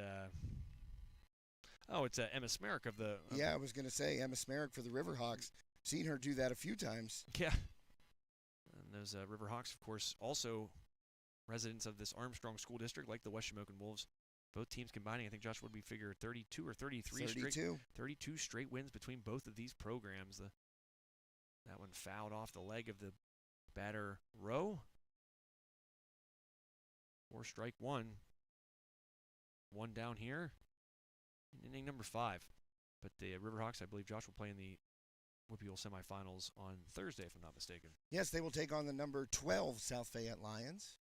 [SPEAKER 1] It's Emma Smerrick of the...
[SPEAKER 2] yeah, I was going to say Emma Smerrick for the Riverhawks. Seen her do that a few times.
[SPEAKER 1] Yeah. And those Riverhawks, of course, also residents of this Armstrong School District, like the West Shamokin Wolves. Both teams combining, I think, Josh, would we figure 32 or 33 32 straight wins between both of these programs. That one fouled off the leg of the batter Rowe. 4 strike 1. 1 down here in inning number 5. But the Riverhawks, I believe, Josh, will play in the Whippeal semifinals on Thursday, if I'm not mistaken.
[SPEAKER 2] Yes, they will take on the number 12 South Fayette Lions.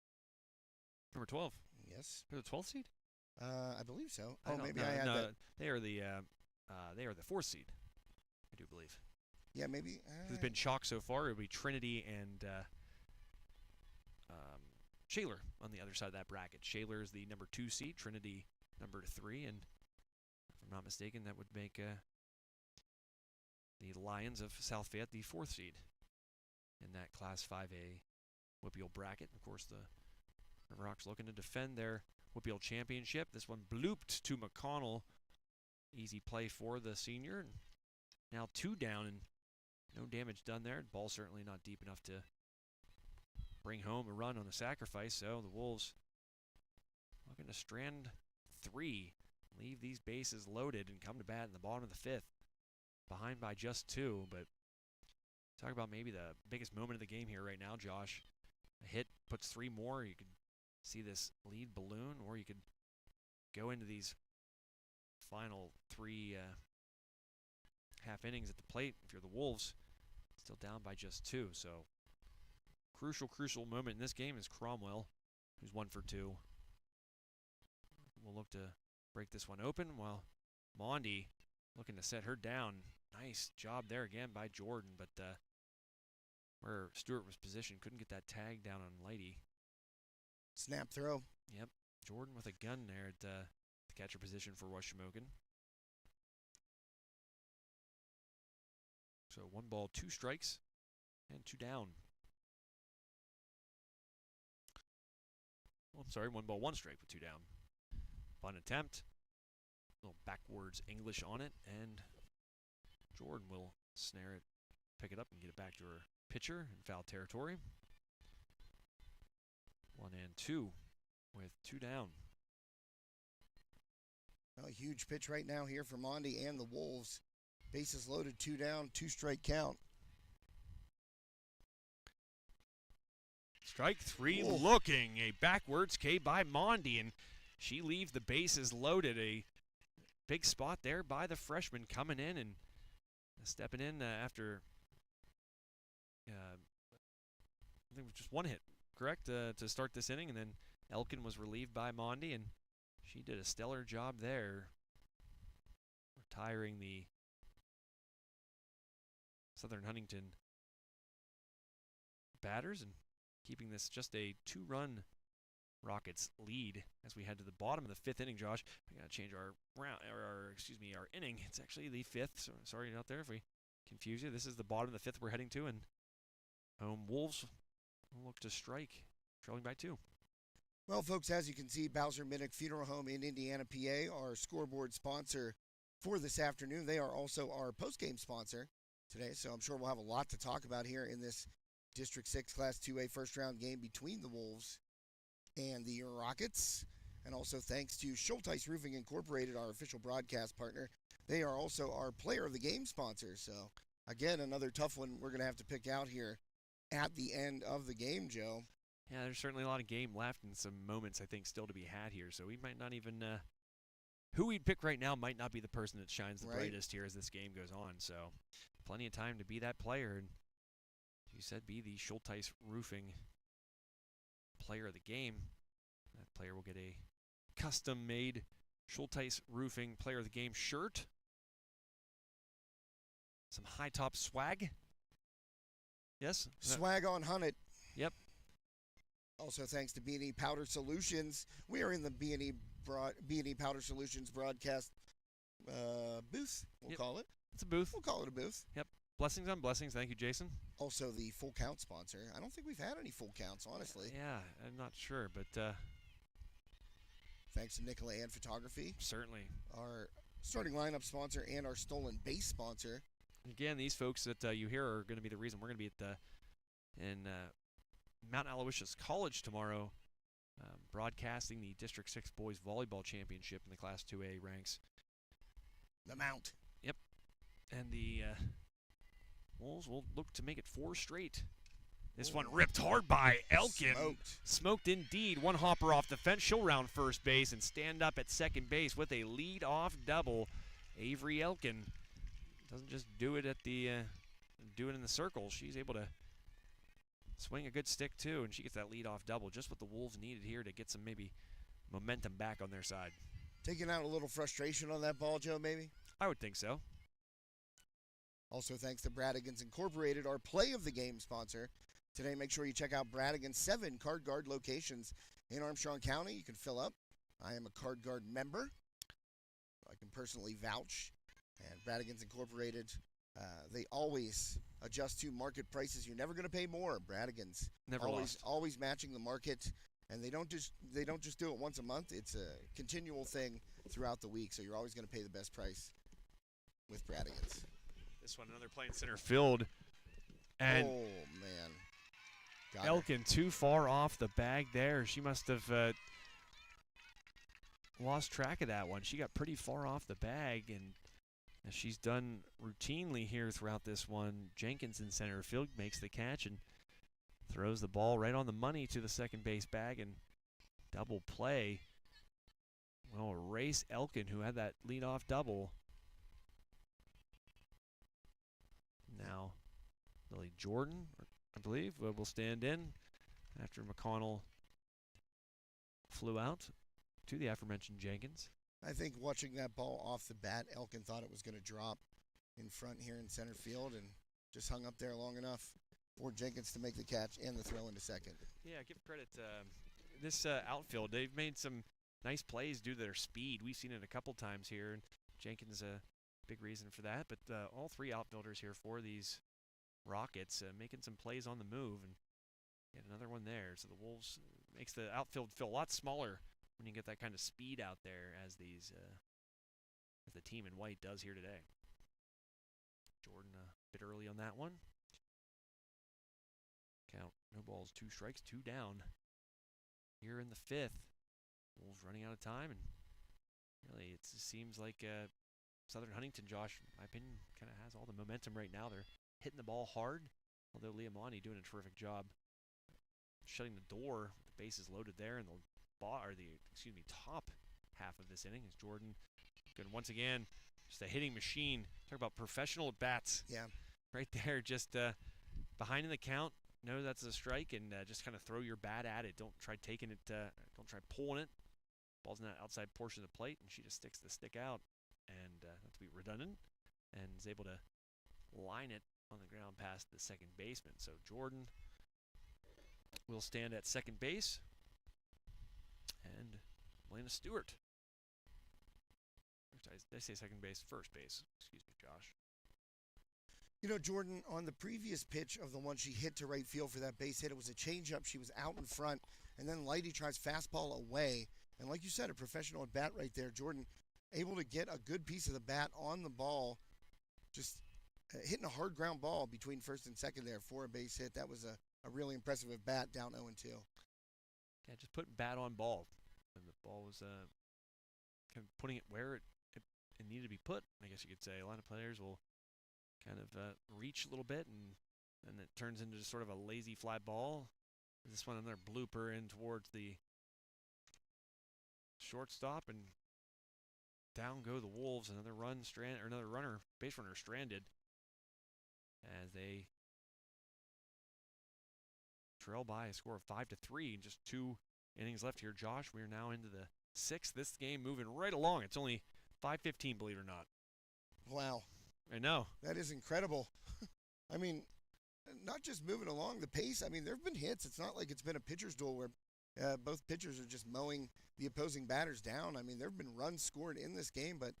[SPEAKER 1] Number 12?
[SPEAKER 2] Yes.
[SPEAKER 1] They're the 12th seed?
[SPEAKER 2] I believe so.
[SPEAKER 1] I had that. They are the 4th seed, I do believe.
[SPEAKER 2] Yeah, maybe.
[SPEAKER 1] There's been chalk so far. It would be Trinity and Shaler on the other side of that bracket. Shaler is the number 2 seed, Trinity number 3, and if I'm not mistaken, that would make the Lions of South Fayette the 4th seed in that Class 5A Whippeal bracket. Of course, the Riverhawks looking to defend their Whippeal championship. This one blooped to McConnell. Easy play for the senior. Now 2 down and no damage done there. Ball certainly not deep enough to bring home a run on the sacrifice. So the Wolves looking to strand 3 leave these bases loaded and come to bat in the bottom of the 5th. Behind by just 2, but talk about maybe the biggest moment of the game here right now, Josh. A hit puts 3 more. You could see this lead balloon, or you could go into these final 3 half innings at the plate if you're the Wolves. Still down by just 2, so crucial moment in this game is Cromwell, who's 1 for 2. We'll look to break this one open while Mondi looking to set her down. Nice job there again by Jordan, but where Stewart was positioned, couldn't get that tag down on Lighty.
[SPEAKER 2] Snap throw.
[SPEAKER 1] Yep, Jordan with a gun there at the catcher position for Shamokin. So 1 ball, 2 strikes, and 2 down. Oh, I'm sorry, 1 ball, 1 strike with 2 down. Fun attempt. A little backwards English on it, and Jordan will snare it, pick it up, and get it back to her pitcher in foul territory. 1 and 2 with 2 down.
[SPEAKER 2] A huge pitch right now here for Mondi and the Wolves. Bases loaded, 2 down, 2 strike count.
[SPEAKER 1] Strike 3
[SPEAKER 2] Ooh.
[SPEAKER 1] looking. A backwards K by Mondi, and she leaves the bases loaded. A big spot there by the freshman coming in and stepping in after I think it was just 1 hit, correct, to start this inning, and then Elkin was relieved by Mondi, and she did a stellar job there, retiring the Southern Huntingdon batters and keeping this just a 2-run Rockets lead as we head to the bottom of the 5th inning. Josh, we gotta change our our inning. It's actually the 5th. So sorry out there if we confuse you. This is the bottom of the 5th we're heading to, and Wolves will look to strike, trailing by 2.
[SPEAKER 2] Well, folks, as you can see, Bowser Minnick Funeral Home in Indiana, PA, our scoreboard sponsor for this afternoon. They are also our postgame sponsor today, so I'm sure we'll have a lot to talk about here in this District 6 Class 2A first-round game between the Wolves and the Rockets. And also thanks to Schulteis Roofing Incorporated, our official broadcast partner. They are also our player of the game sponsor. So, again, another tough one we're going to have to pick out here at the end of the game, Joe.
[SPEAKER 1] Yeah, there's certainly a lot of game left and some moments, I think, still to be had here. So we might not even who we'd pick right now might not be the person that shines the brightest here as this game goes on. So plenty of time to be that player. And as you said, be the Schulteis Roofing player of the game. That player will get a custom-made Schulteis Roofing player of the game shirt. Some high-top swag. Yes?
[SPEAKER 2] Swag on Hunnit.
[SPEAKER 1] Yep.
[SPEAKER 2] Also thanks to B&E Powder Solutions. We are in the B&E Powder Solutions broadcast booth, we'll call it.
[SPEAKER 1] It's a booth.
[SPEAKER 2] We'll call it a booth.
[SPEAKER 1] Yep. Blessings on blessings. Thank you, Jason.
[SPEAKER 2] Also the full count sponsor. I don't think we've had any full counts, honestly.
[SPEAKER 1] Yeah, I'm not sure, but
[SPEAKER 2] thanks to Nicola and Photography.
[SPEAKER 1] Certainly.
[SPEAKER 2] Our starting lineup sponsor and our stolen base sponsor.
[SPEAKER 1] Again, these folks that you hear are going to be the reason we're going to be at in Mount Aloysius College tomorrow, broadcasting the District 6 Boys Volleyball Championship in the Class 2A ranks.
[SPEAKER 2] The Mount.
[SPEAKER 1] Yep. And the Wolves will look to make it 4 straight. This one ripped hard by Elkin. Smoked indeed. One hopper off the fence. She'll round first base and stand up at second base with a lead-off double. Avery Elkin doesn't just do it at the do it in the circle. She's able to swing a good stick too, and she gets that lead-off double. Just what the Wolves needed here to get some maybe momentum back on their side.
[SPEAKER 2] Taking out a little frustration on that ball, Joe, maybe?
[SPEAKER 1] I would think so.
[SPEAKER 2] Also thanks to Bradigans Incorporated, our play of the game sponsor. Today, make sure you check out Bradigan's 7 Card Guard locations in Armstrong County. You can fill up. I am a Card Guard member. I can personally vouch. And Bradigans Incorporated, they always adjust to market prices. You're never going to pay more. Bradigans
[SPEAKER 1] Never lost.
[SPEAKER 2] Always matching the market, and they don't just do it once a month. It's a continual thing throughout the week. So you're always going to pay the best price with Bradigans.
[SPEAKER 1] This one, another play in center field, and
[SPEAKER 2] oh man.
[SPEAKER 1] Elkin too far off the bag there. She must have lost track of that one. She got pretty far off the bag, and as she's done routinely here throughout this one, Jenkins in center field makes the catch and throws the ball right on the money to the second base bag and double play. Well, Race Elkin, who had that leadoff double. Now, Lily Jordan, I believe, will stand in after McConnell flew out to the aforementioned Jenkins.
[SPEAKER 2] I think watching that ball off the bat, Elkin thought it was going to drop in front here in center field and just hung up there long enough for Jenkins to make the catch and the throw into second.
[SPEAKER 1] Yeah, give credit to this outfield. They've made some nice plays due to their speed. We've seen it a couple times here, and Jenkins a big reason for that. But all three outfielders here for these Rockets making some plays on the move, and get another one there. So the Wolves makes the outfield feel a lot smaller when you get that kind of speed out there as these as the team in white does here today. Jordan a bit early on that one. Count, no balls, 2 strikes, 2 down. Here in the 5th, Wolves running out of time, and really it seems like Southern Huntingdon, Josh, in my opinion, kind of has all the momentum right now. They're hitting the ball hard, although Liamani doing a terrific job shutting the door with the bases loaded there in the top half of this inning as Jordan good once again, just a hitting machine. Talk about professional at bats.
[SPEAKER 2] Yeah,
[SPEAKER 1] right there, just behind in the count. Know that's a strike, and just kind of throw your bat at it. Don't try taking it. Don't try pulling it. Ball's in that outside portion of the plate, and she just sticks the stick out, and not to be redundant, and is able to line it on the ground past the second baseman. So Jordan will stand at second base, and Elena Stewart. Did I say second base? First base. Excuse me, Josh.
[SPEAKER 2] You know, Jordan, on the previous pitch of the one she hit to right field for that base hit, it was a changeup. She was out in front, and then Lighty tries fastball away. And like you said, a professional at bat right there. Jordan able to get a good piece of the bat on the ball, just hitting a hard ground ball between first and second there for a base hit. That was a really impressive at bat down 0-2.
[SPEAKER 1] Yeah, just putting bat on ball. And the ball was kind of putting it where it needed to be put, I guess you could say. A lot of players will kind of reach a little bit, and then it turns into just sort of a lazy fly ball. This one, another blooper in towards the shortstop, and down go the Wolves. Another base runner stranded as they trail by a score of 5-3. Just 2 innings left here, Josh. We are now into the 6th. This game moving right along. It's only 5:15, believe it or not.
[SPEAKER 2] Wow.
[SPEAKER 1] I know.
[SPEAKER 2] That is incredible. I mean, not just moving along the pace. I mean, there have been hits. It's not like it's been a pitcher's duel where both pitchers are just mowing the opposing batters down. I mean, there have been runs scored in this game, but,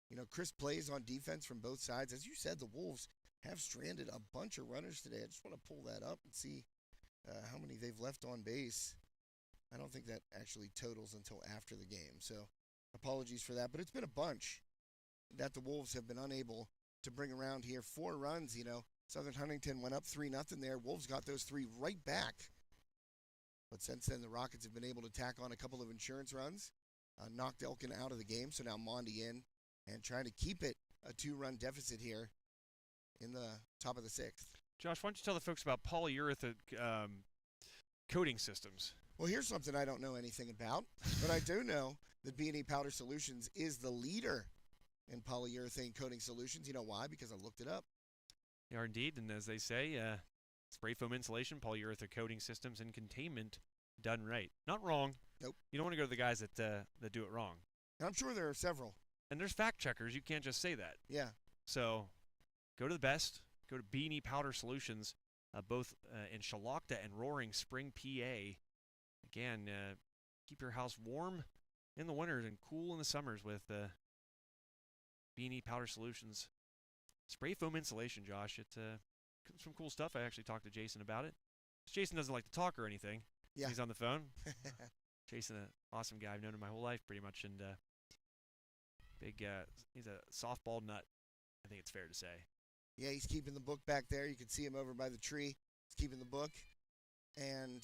[SPEAKER 2] you know, crisp plays on defense from both sides. As you said, the Wolves have stranded a bunch of runners today. I just want to pull that up and see how many they've left on base. I don't think that actually totals until after the game, so apologies for that. But it's been a bunch that the Wolves have been unable to bring around here. 4 runs, you know. Southern Huntingdon went up 3-0 there. Wolves got those 3 right back. But since then, the Rockets have been able to tack on a couple of insurance runs, knocked Elkin out of the game. So now Mondi in and trying to keep it a 2-run deficit here in the top of the 6th.
[SPEAKER 1] Josh, why don't you tell the folks about polyurethane coating systems?
[SPEAKER 2] Well, here's something I don't know anything about, but I do know that B&E Powder Solutions is the leader in polyurethane coating solutions. You know why? Because I looked it up.
[SPEAKER 1] They are indeed, and as they say, spray foam insulation, polyurethane coating systems, and containment done right. Not wrong.
[SPEAKER 2] Nope.
[SPEAKER 1] You don't want to go to the guys that do it wrong.
[SPEAKER 2] And I'm sure there are several.
[SPEAKER 1] And there's fact checkers. You can't just say that.
[SPEAKER 2] Yeah.
[SPEAKER 1] So go to the best. Go to B&E Powder Solutions, both in Shamokin and Roaring Spring, PA. Again, keep your house warm in the winters and cool in the summers with B&E Powder Solutions. Spray foam insulation, Josh. It's some cool stuff. I actually talked to Jason about it. Jason doesn't like to talk or anything.
[SPEAKER 2] Yeah.
[SPEAKER 1] He's on the phone. Jason, an awesome guy. I've known him my whole life pretty much. And he's a softball nut, I think it's fair to say.
[SPEAKER 2] Yeah, he's keeping the book back there. You can see him over by the tree. He's keeping the book. And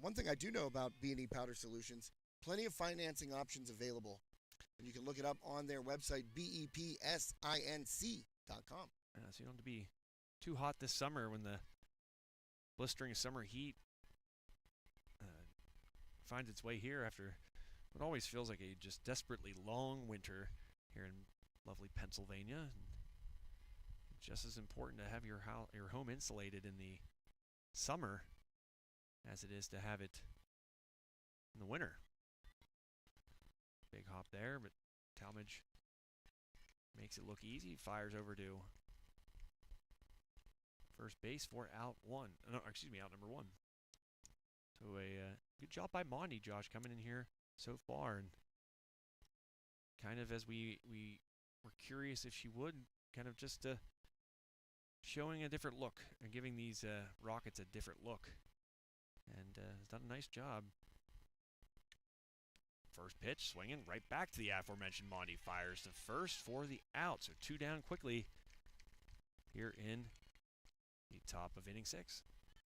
[SPEAKER 2] one thing I do know about B&E Powder Solutions, plenty of financing options available. And you can look it up on their website, bepsinc.com.
[SPEAKER 1] So you don't have to be too hot this summer when the blistering summer heat finds its way here after what always feels like a just desperately long winter here in lovely Pennsylvania. And just as important to have your home insulated in the summer as it is to have it in the winter. Big hop there, but Talmadge makes it look easy. Fires over to first base for out number one. So a good job by Mondi, Josh, coming in here so far, and kind of as we were curious if she would, kind of just showing a different look and giving these Rockets a different look, and has done a nice job. First pitch, swinging right back to the aforementioned Mondi. Fires to first for the out, so 2 down quickly here in the top of inning 6.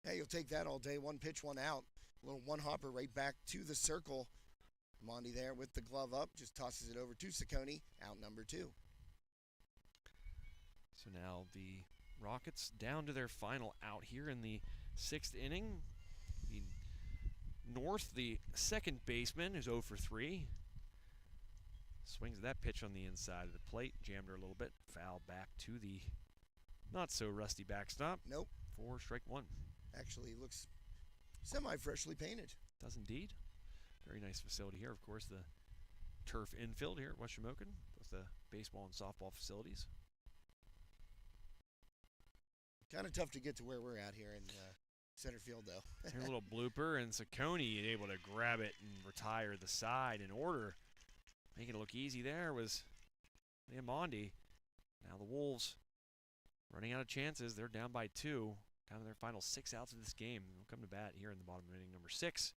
[SPEAKER 2] Hey, you'll take that all day. 1 pitch, 1 out. A little one-hopper right back to the circle. Mondi there with the glove up, just tosses it over to Ciccone, out number 2.
[SPEAKER 1] So now the Rockets down to their final out here in the 6th inning. The North, the second baseman, is 0 for 3. Swings that pitch on the inside of the plate, jammed her a little bit. Foul back to the not-so-rusty backstop.
[SPEAKER 2] Nope.
[SPEAKER 1] For strike 1.
[SPEAKER 2] Actually looks semi-freshly painted.
[SPEAKER 1] Does indeed. Very nice facility here. Of course, the turf infield here at West Shamokin with the baseball and softball facilities.
[SPEAKER 2] Kind of tough to get to where we're at here in center field, though.
[SPEAKER 1] Here a little blooper, and Ciccone able to grab it and retire the side in order. Making it look easy there was Mondi. Now the Wolves running out of chances. They're down by 2. Down to their final 6 outs of this game. They'll come to bat here in the bottom of inning number 6.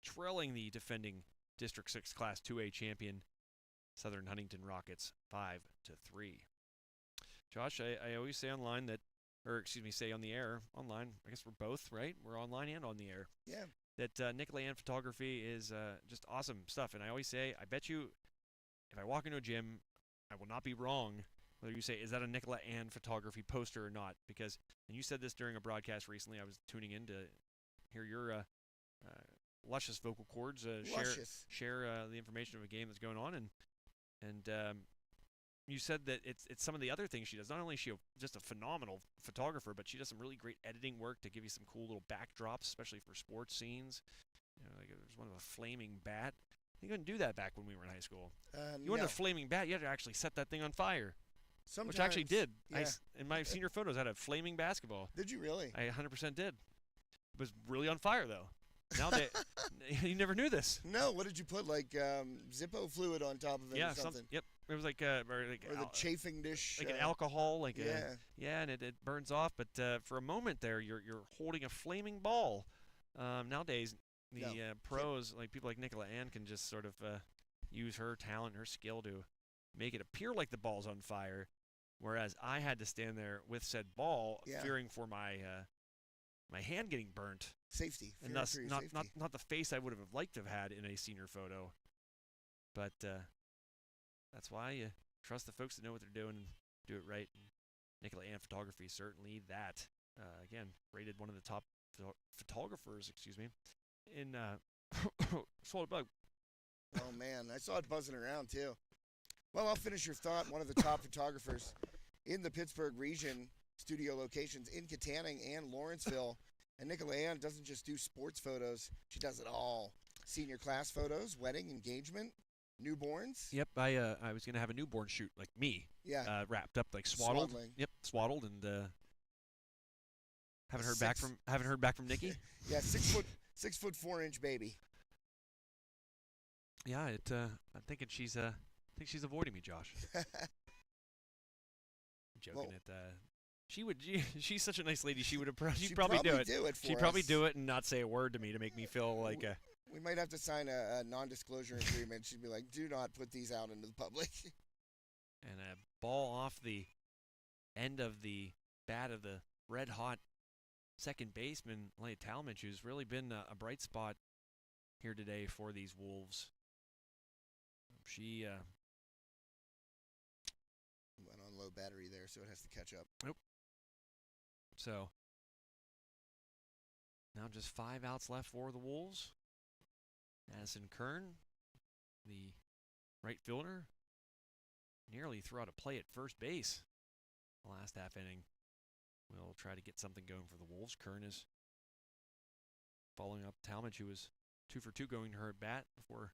[SPEAKER 1] Trailing the defending District 6 Class 2A champion Southern Huntingdon Rockets 5-3. Josh, I always say online that, say on the air, online, I guess we're both, right? We're online and on the air.
[SPEAKER 2] Yeah.
[SPEAKER 1] That Nicola Ann photography is just awesome stuff. And I always say, I bet you, if I walk into a gym, I will not be wrong whether you say, is that a Nicola Ann photography poster or not? Because, and you said this during a broadcast recently, I was tuning in to hear your luscious vocal cords share the information of a game that's going on. And you said that it's some of the other things she does. Not only is she just a phenomenal photographer, but she does some really great editing work to give you some cool little backdrops, especially for sports scenes. You know, like there's one of a flaming bat. You couldn't do that back when we were in high school. You wanted a flaming bat, you had to actually set that thing on fire.
[SPEAKER 2] Sometimes,
[SPEAKER 1] which I actually did.
[SPEAKER 2] Yeah.
[SPEAKER 1] In my senior photos, I had a flaming basketball.
[SPEAKER 2] Did you really?
[SPEAKER 1] I 100% did. It was really on fire, though. Now that you never knew this.
[SPEAKER 2] No, what did you put? Like Zippo fluid on top of it or something?
[SPEAKER 1] Yep. It was like
[SPEAKER 2] or the chafing dish.
[SPEAKER 1] Like an alcohol,
[SPEAKER 2] yeah,
[SPEAKER 1] and it burns off. But for a moment there, you're holding a flaming ball. Nowadays, the pros, like people like Nicola Ann, can just sort of use her talent, her skill to make it appear like the ball's on fire, whereas I had to stand there with said ball, fearing for my my hand getting burnt.
[SPEAKER 2] Safety.
[SPEAKER 1] And thus, not the face I would have liked to have had in a senior photo. But that's why you trust the folks that know what they're doing and do it right. And Nicola Ann Photography, certainly that. Again, rated one of the top photographers, in Swallowed Bug.
[SPEAKER 2] Oh, man. I saw it buzzing around, too. Well, I'll finish your thought. One of the top photographers in the Pittsburgh region, studio locations in Katanning and Lawrenceville. And Nicola Ann doesn't just do sports photos. She does it all. Senior class photos, wedding, engagement, newborns.
[SPEAKER 1] Yep, I was going to have a newborn shoot, like me.
[SPEAKER 2] Yeah.
[SPEAKER 1] Wrapped up, like swaddled.
[SPEAKER 2] Swaddling.
[SPEAKER 1] Yep, swaddled, and haven't heard back from Nikki.
[SPEAKER 2] Yeah, 6 foot 4 inch baby.
[SPEAKER 1] Yeah, I'm thinking she's avoiding me, Josh. I'm joking she's such a nice lady. She'd probably do it. She'd probably do it and not say a word to me to make me feel like a.
[SPEAKER 2] We might have to sign a non-disclosure agreement. She'd be like, "Do not put these out into the public."
[SPEAKER 1] And a ball off the end of the bat of the red-hot second baseman, Leia Talmadge, who's really been a bright spot here today for these Wolves. She
[SPEAKER 2] low battery there, so it has to catch up.
[SPEAKER 1] Nope. So now just 5 outs left for the Wolves. Addison Kern, the right fielder, nearly threw out a play at first base the last half inning. We'll try to get something going for the Wolves. Kern is following up Talmadge, who was 2 for 2 going to her at bat before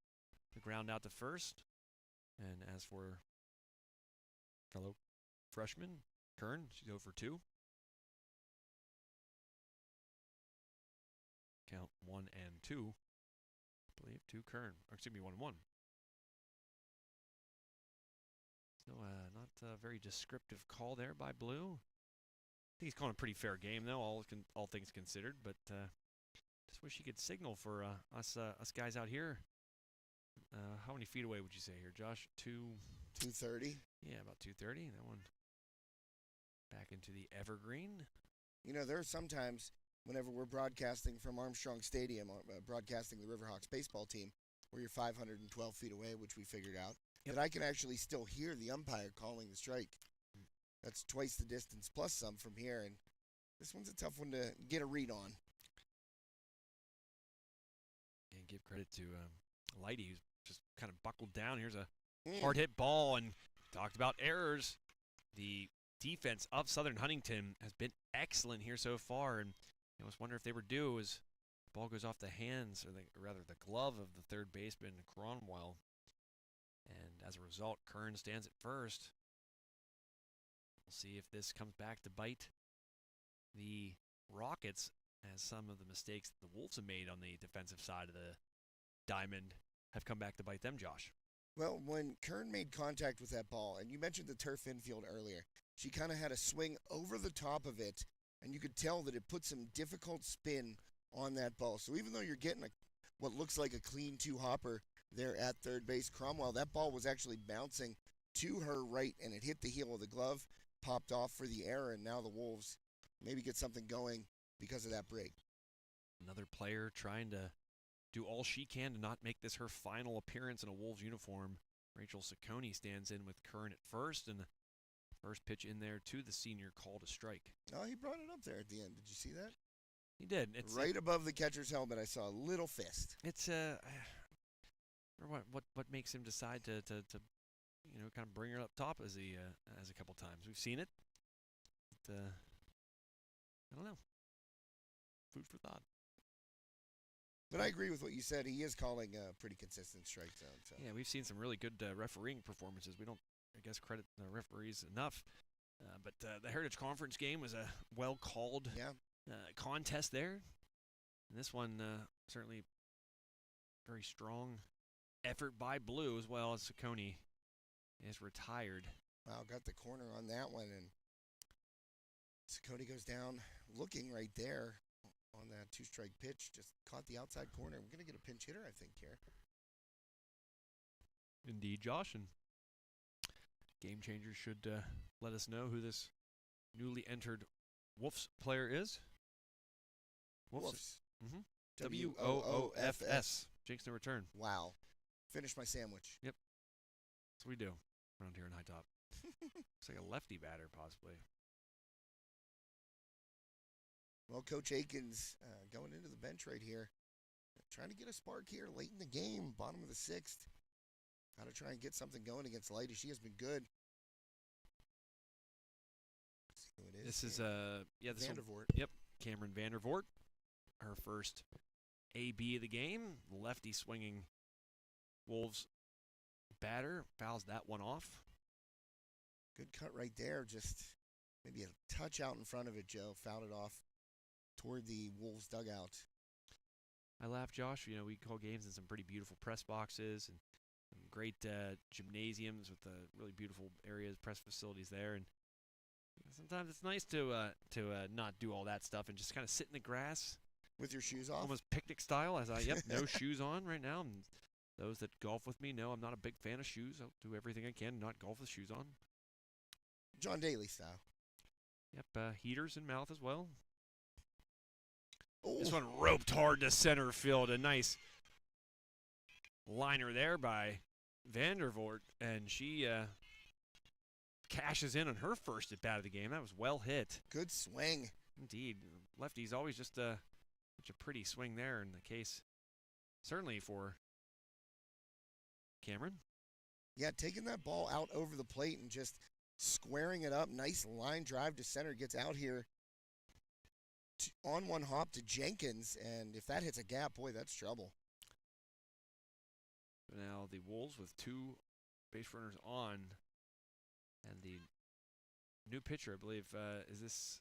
[SPEAKER 1] the ground out to first. And as for fellow freshman Kern, she's 0 for 2. Count 1 and 2. I believe 2 Kern. Or excuse me, 1-1. So not a very descriptive call there by Blue. I think he's calling a pretty fair game, though, all things considered. But just wish he could signal for us guys out here. How many feet away would you say here, Josh?
[SPEAKER 2] 230.
[SPEAKER 1] Yeah, about 230. That one back into the evergreen.
[SPEAKER 2] You know, there are sometimes whenever we're broadcasting from Armstrong Stadium, broadcasting the Riverhawks baseball team, where you're 512 feet away, which we figured out, that I can actually still hear the umpire calling the strike. That's twice the distance plus some from here, and this one's a tough one to get a read on.
[SPEAKER 1] And give credit to Lighty, who's just kind of buckled down. Here's a hard hit ball, and talked about errors. The defense of Southern Huntingdon has been excellent here so far, and I was wondering if they were due as the ball goes off the hands, or rather the glove of the third baseman, Cronwell. And as a result, Kern stands at first. We'll see if this comes back to bite the Rockets, as some of the mistakes that the Wolves have made on the defensive side of the diamond have come back to bite them, Josh.
[SPEAKER 2] Well, when Kern made contact with that ball, and you mentioned the turf infield earlier, she kind of had a swing over the top of it, and you could tell that it put some difficult spin on that ball. So even though you're getting what looks like a clean 2-hopper there at third base, Cromwell, that ball was actually bouncing to her right, and it hit the heel of the glove, popped off for the error, and now the Wolves maybe get something going because of that break.
[SPEAKER 1] Another player trying to do all she can to not make this her final appearance in a Wolves uniform. Rachel Saccone stands in with Kern at first, and the first pitch in there to the senior called a strike.
[SPEAKER 2] Oh, he brought it up there at the end. Did you see that?
[SPEAKER 1] He did. It's
[SPEAKER 2] right above the catcher's helmet. I saw a little fist.
[SPEAKER 1] It's what makes him decide to kind of bring her up top as a couple times. We've seen it. But, I don't know. Food for thought.
[SPEAKER 2] But I agree with what you said. He is calling a pretty consistent strike zone. So.
[SPEAKER 1] Yeah, we've seen some really good refereeing performances. We don't, I guess, credit the referees enough. But the Heritage Conference game was a well-called contest there. And this one, certainly very strong effort by Blue, as well as Saccone is retired.
[SPEAKER 2] Wow, got the corner on that one. And Saccone goes down looking right there on that 2-strike pitch. Just caught the outside corner. We're going to get a pinch hitter, I think, here.
[SPEAKER 1] Indeed, Josh. And Game Changers should let us know who this newly entered Wolves player is.
[SPEAKER 2] Wolves.
[SPEAKER 1] Mm-hmm. WOOFS. Jinx no return.
[SPEAKER 2] Wow. Finish my sandwich.
[SPEAKER 1] Yep. That's what we do around here in High Top. Looks like a lefty batter, possibly.
[SPEAKER 2] Well, Coach Aikens going into the bench right here. Trying to get a spark here late in the game, bottom of the 6th. Got to try and get something going against Lighty. She has been good. Let's see who it is.
[SPEAKER 1] This is this
[SPEAKER 2] Vandervoort.
[SPEAKER 1] Yep, Cameron Vandervoort. Her first AB of the game. Lefty swinging Wolves batter. Fouls that one off.
[SPEAKER 2] Good cut right there. Just maybe a touch out in front of it, Joe. Fouled it off toward the Wolves dugout.
[SPEAKER 1] I laugh, Josh. You know, we call games in some pretty beautiful press boxes and some great gymnasiums with really beautiful areas, press facilities there. And sometimes it's nice to not do all that stuff and just kind of sit in the grass.
[SPEAKER 2] With your shoes off?
[SPEAKER 1] Almost picnic style. No shoes on right now. And those that golf with me know I'm not a big fan of shoes. I'll do everything I can not golf with shoes on.
[SPEAKER 2] John Daly style.
[SPEAKER 1] Yep, heaters in mouth as well.
[SPEAKER 2] Oh.
[SPEAKER 1] This one roped hard to center field. A nice liner there by Vandervoort. And she cashes in on her first at bat of the game. That was well hit.
[SPEAKER 2] Good swing.
[SPEAKER 1] Indeed. Lefty's always just such a pretty swing there in the case. Certainly for Cameron.
[SPEAKER 2] Yeah, taking that ball out over the plate and just squaring it up. Nice line drive to center. Gets out here on one hop to Jenkins. And if that hits a gap, boy, that's trouble.
[SPEAKER 1] Now the Wolves with 2 base runners on. And the new pitcher, I believe, is this...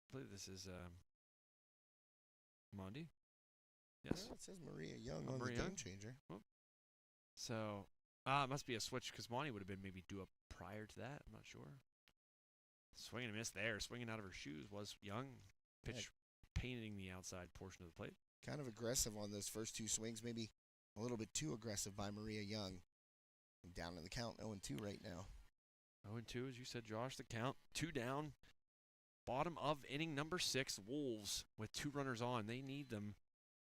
[SPEAKER 1] I believe this is Mondi. Yes.
[SPEAKER 2] Well, it says Maria Young on
[SPEAKER 1] Maria
[SPEAKER 2] the
[SPEAKER 1] Young?
[SPEAKER 2] game changer.
[SPEAKER 1] So, it must be a switch because Mondi would have been maybe due up prior to that. I'm not sure. Swing and a miss there. Swinging out of her shoes was Young. Pitch painting the outside portion of the plate.
[SPEAKER 2] Kind of aggressive on those first 2 swings. Maybe a little bit too aggressive by Maria Young. Down in the count, 0-2 right now.
[SPEAKER 1] 0-2, as you said, Josh. The count, 2 down. Bottom of inning number 6. Wolves with 2 runners on. They need them.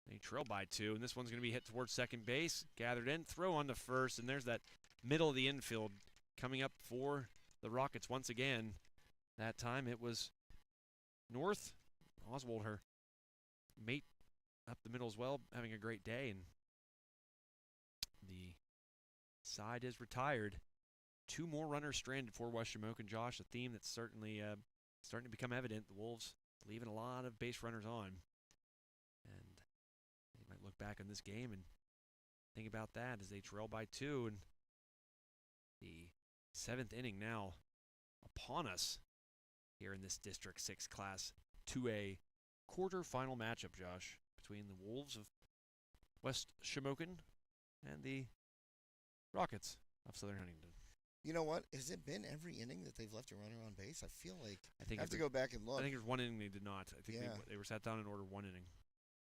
[SPEAKER 1] They trail by 2, and this one's going to be hit towards second base. Gathered in, throw on to first, and there's that middle of the infield coming up for the Rockets once again. That time it was North. Oswald, her mate up the middle as well, having a great day, and the side is retired. 2 more runners stranded for West Shamokin, Josh, a theme that's certainly starting to become evident. The Wolves leaving a lot of base runners on. And they might look back on this game and think about that as they trail by 2. And the 7th inning now upon us here in this District 6 Class 2A quarterfinal matchup, Josh, between the Wolves of West Shamokin and the Rockets of Southern Huntingdon.
[SPEAKER 2] You know what? Has it been every inning that they've left a runner on base? I feel like I have to
[SPEAKER 1] every-
[SPEAKER 2] go back and look.
[SPEAKER 1] I think there's 1 inning they did not. I think
[SPEAKER 2] Yeah.
[SPEAKER 1] they were sat down in order 1 inning.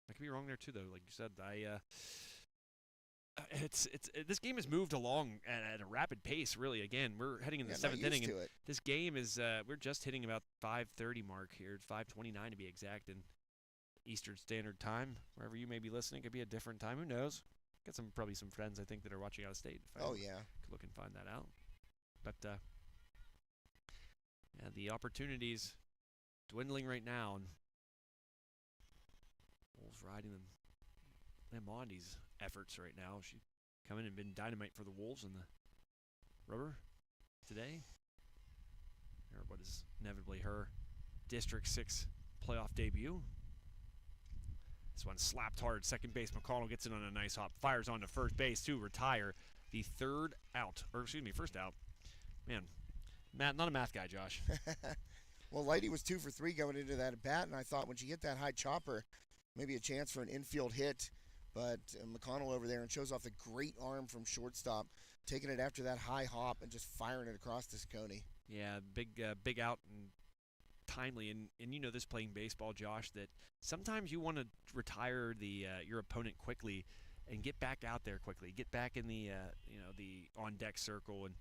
[SPEAKER 1] I could be wrong there too, though. Like you said, this game has moved along at a rapid pace. Really, again, we're heading in the 7th inning, and this game is we're just hitting about 5:30 mark here, 5:29 to be exact, in Eastern Standard Time. Wherever you may be listening, could be a different time. Who knows? Got probably some friends I think that are watching out of state.
[SPEAKER 2] Oh yeah,
[SPEAKER 1] could look and find that out. But yeah, the opportunities dwindling right now, and Wolves riding them. Mondi's efforts right now. She come in and been dynamite for the Wolves in the rubber today. Or what is inevitably her District 6 playoff debut. This one slapped hard. Second base, McConnell gets it on a nice hop. Fires on to first base to retire the first out. Man, Matt, not a math guy, Josh.
[SPEAKER 2] Well, Lighty was 2 for 3 going into that at bat, and I thought when she hit that high chopper, maybe a chance for an infield hit. But McConnell over there and shows off the great arm from shortstop, taking it after that high hop and just firing it across the Coney.
[SPEAKER 1] Yeah, big out and timely. And you know this playing baseball, Josh, that sometimes you want to retire your opponent quickly and get back out there quickly, get back in the the on deck circle. And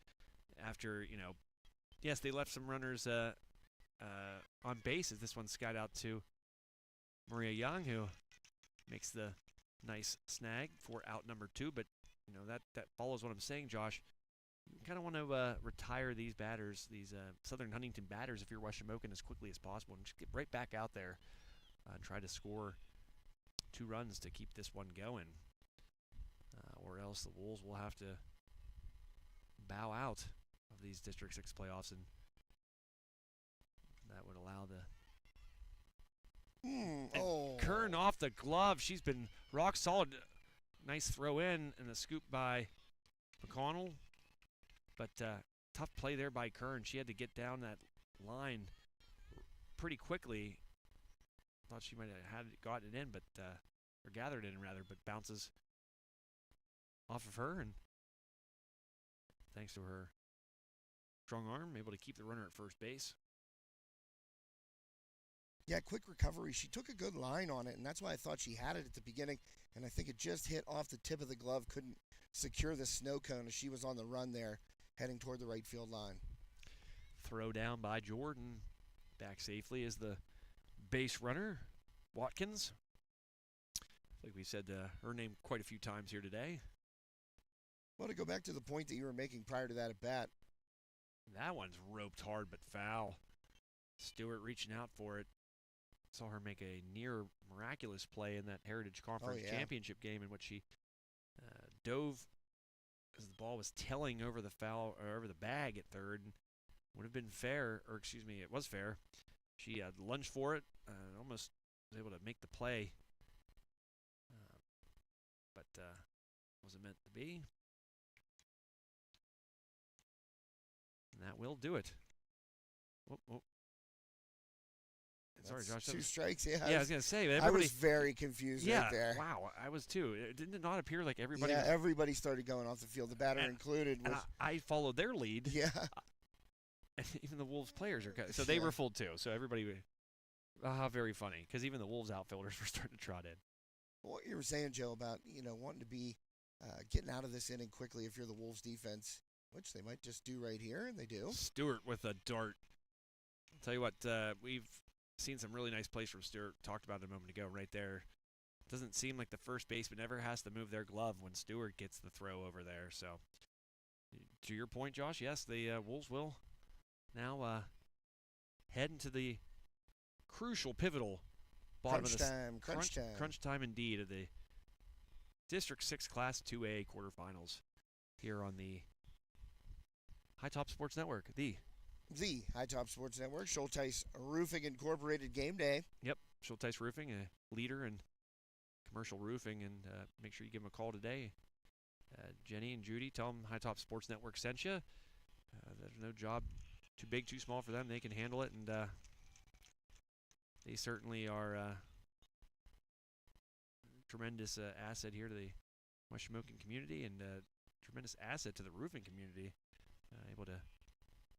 [SPEAKER 1] after yes, they left some runners on base as this one skied out to Maria Young, who makes the nice snag for out number 2, but that follows what I'm saying, Josh. You kind of want to retire these batters, these Southern Huntingdon batters, if you're West Shamokin, as quickly as possible, and just get right back out there and try to score 2 runs to keep this one going, or else the Wolves will have to bow out of these District 6 playoffs, and that would allow the Kern off the glove. She's been rock solid. Nice throw in and a scoop by McConnell. But tough play there by Kern. She had to get down that line pretty quickly. Thought she might have gotten it in, or gathered it in rather, but bounces off of her. And thanks to her strong arm, able to keep the runner at first base.
[SPEAKER 2] Yeah, quick recovery. She took a good line on it, and that's why I thought she had it at the beginning. And I think it just hit off the tip of the glove, couldn't secure the snow cone as she was on the run there, heading toward the right field line.
[SPEAKER 1] Throw down by Jordan. Back safely is the base runner, Watkins. Like we said her name quite a few times here today.
[SPEAKER 2] Well, to go back to the point that you were making prior to that at bat,
[SPEAKER 1] That one's roped hard but foul. Stewart reaching out for it. Saw her make a near miraculous play in that Heritage Conference Championship game in which she dove as the ball was telling over the foul or over the bag at third. Would have been fair, or excuse me, it was fair. She lunged for it, almost was able to make the play, but wasn't meant to be. And that will do it. Whoop, whoop. Sorry, Josh.
[SPEAKER 2] Two strikes, yeah.
[SPEAKER 1] Yeah, I was going to say.
[SPEAKER 2] I was very confused right there.
[SPEAKER 1] Wow, I was too. Didn't it not appear like everybody?
[SPEAKER 2] Yeah, everybody started going off the field, the batter included.
[SPEAKER 1] And I followed their lead.
[SPEAKER 2] Yeah.
[SPEAKER 1] And even the Wolves players are so they were fooled too. So everybody, very funny because even the Wolves outfielders were starting to trot in.
[SPEAKER 2] What you were saying, Joe, about wanting to be getting out of this inning quickly if you're the Wolves defense, which they might just do right here, and they do.
[SPEAKER 1] Stewart with a dart. I'll tell you what, we've seen some really nice plays from Stewart. Talked about it a moment ago right there. Doesn't seem like the first baseman ever has to move their glove when Stewart gets the throw over there. So, to your point, Josh, yes, the Wolves will now head into the crucial, pivotal bottom of the crunch time indeed of the District 6 Class 2A quarterfinals here on the High Top Sports Network. The
[SPEAKER 2] High Top Sports Network, Schulteis Roofing Incorporated game day.
[SPEAKER 1] Yep, Schulteis Roofing, a leader in commercial roofing, and make sure you give them a call today. Jenny and Judy, tell them High Top Sports Network sent you. There's no job too big, too small for them. They can handle it, and they certainly are a tremendous asset here to the West Shamokin community, and tremendous asset to the roofing community. Able to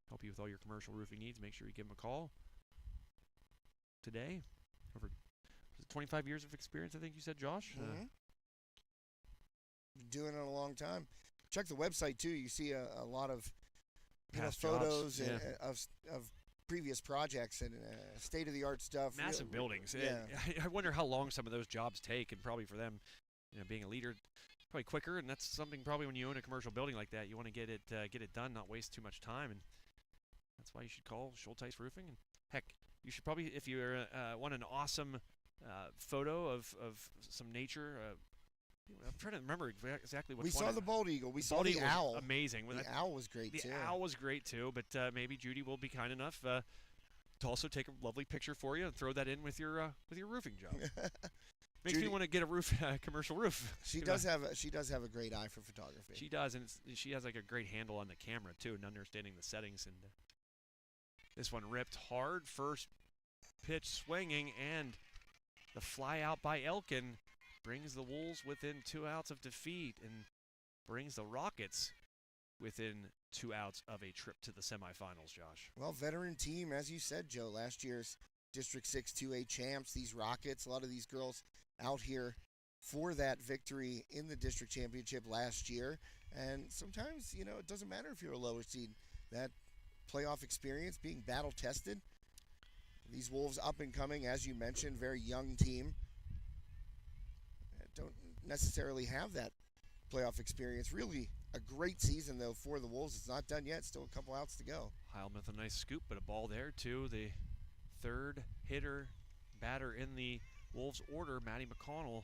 [SPEAKER 1] help you with all your commercial roofing needs. Make sure you give them a call today. Over 25 years of experience, I think you said, Josh?
[SPEAKER 2] Mm-hmm. Been doing it a long time. Check the website, too. You see a lot of photos of previous projects and state-of-the-art stuff.
[SPEAKER 1] Massive buildings.
[SPEAKER 2] Yeah.
[SPEAKER 1] I wonder how long some of those jobs take, and probably for them, being a leader, probably quicker. And that's something probably when you own a commercial building like that, you want to get it done, not waste too much time. And that's why you should call Schulteis Roofing. And heck, you should probably, if you want an awesome photo of some nature. I'm trying to remember exactly what.
[SPEAKER 2] We saw the bald eagle. We saw the owl.
[SPEAKER 1] Amazing.
[SPEAKER 2] The owl was great too.
[SPEAKER 1] The owl was great too. But maybe Judy will be kind enough to also take a lovely picture for you and throw that in with your roofing job. Makes me want to get a commercial roof.
[SPEAKER 2] She does have a great eye for photography.
[SPEAKER 1] She does, and she has like a great handle on the camera too, and understanding the settings. And this one ripped hard, first pitch swinging, and the fly out by Elkin brings the Wolves within 2 outs of defeat and brings the Rockets within 2 outs of a trip to the semifinals, Josh.
[SPEAKER 2] Well, veteran team, as you said, Joe, last year's District 6 2A champs, these Rockets, a lot of these girls out here for that victory in the district championship last year. And sometimes, it doesn't matter if you're a lower seed. That playoff experience, being battle-tested, these Wolves up and coming, as you mentioned, very young team, don't necessarily have that playoff experience. Really a great season, though, for the Wolves. It's not done yet. Still a couple outs to go.
[SPEAKER 1] Heilmuth, a nice scoop, but a ball there, too. The third batter in the Wolves order, Maddie McConnell,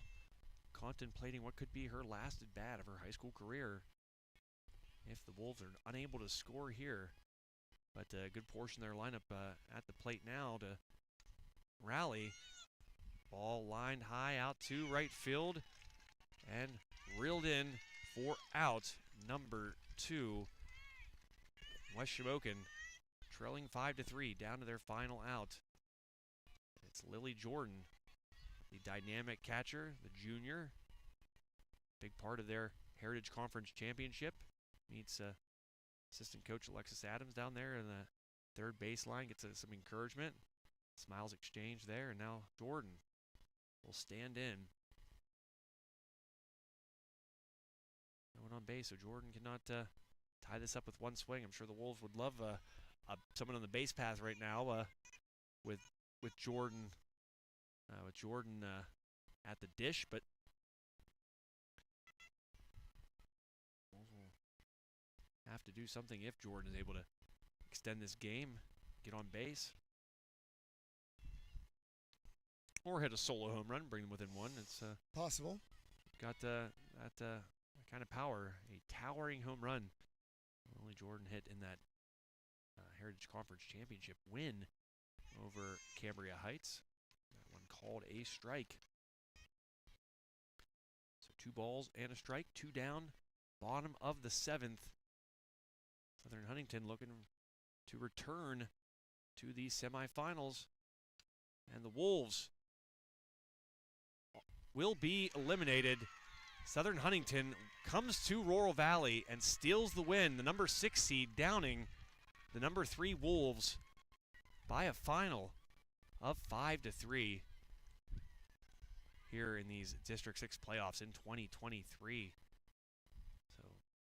[SPEAKER 1] contemplating what could be her last at bat of her high school career if the Wolves are unable to score here. But a good portion of their lineup at the plate now to rally. Ball lined high out to right field and reeled in for out number 2. West Shamokin trailing 5-3 down to their final out. It's Lily Jordan, the dynamic catcher, the junior. Big part of their Heritage Conference Championship. Meets assistant coach Alexis Adams down there in the third baseline. Gets some encouragement. Smiles exchanged there, and now Jordan will stand in. No one on base, so Jordan cannot tie this up with one swing. I'm sure the Wolves would love someone on the base path right now with Jordan at the dish, but Wolves will have to do something if Jordan is able to extend this game, get on base, or hit a solo home run, bring them within one. It's
[SPEAKER 2] possible.
[SPEAKER 1] Got that kind of power, a towering home run. Only Jordan hit in that Heritage Conference Championship win over Cambria Heights. That one called a strike. So 2 balls and a strike, 2 down, bottom of the 7th. Southern Huntingdon looking to return to the semifinals. And the Wolves will be eliminated. Southern Huntingdon comes to Laurel Valley and steals the win. The number 6 seed downing the number 3 Wolves by a final of 5-3 here in these District 6 playoffs in 2023. So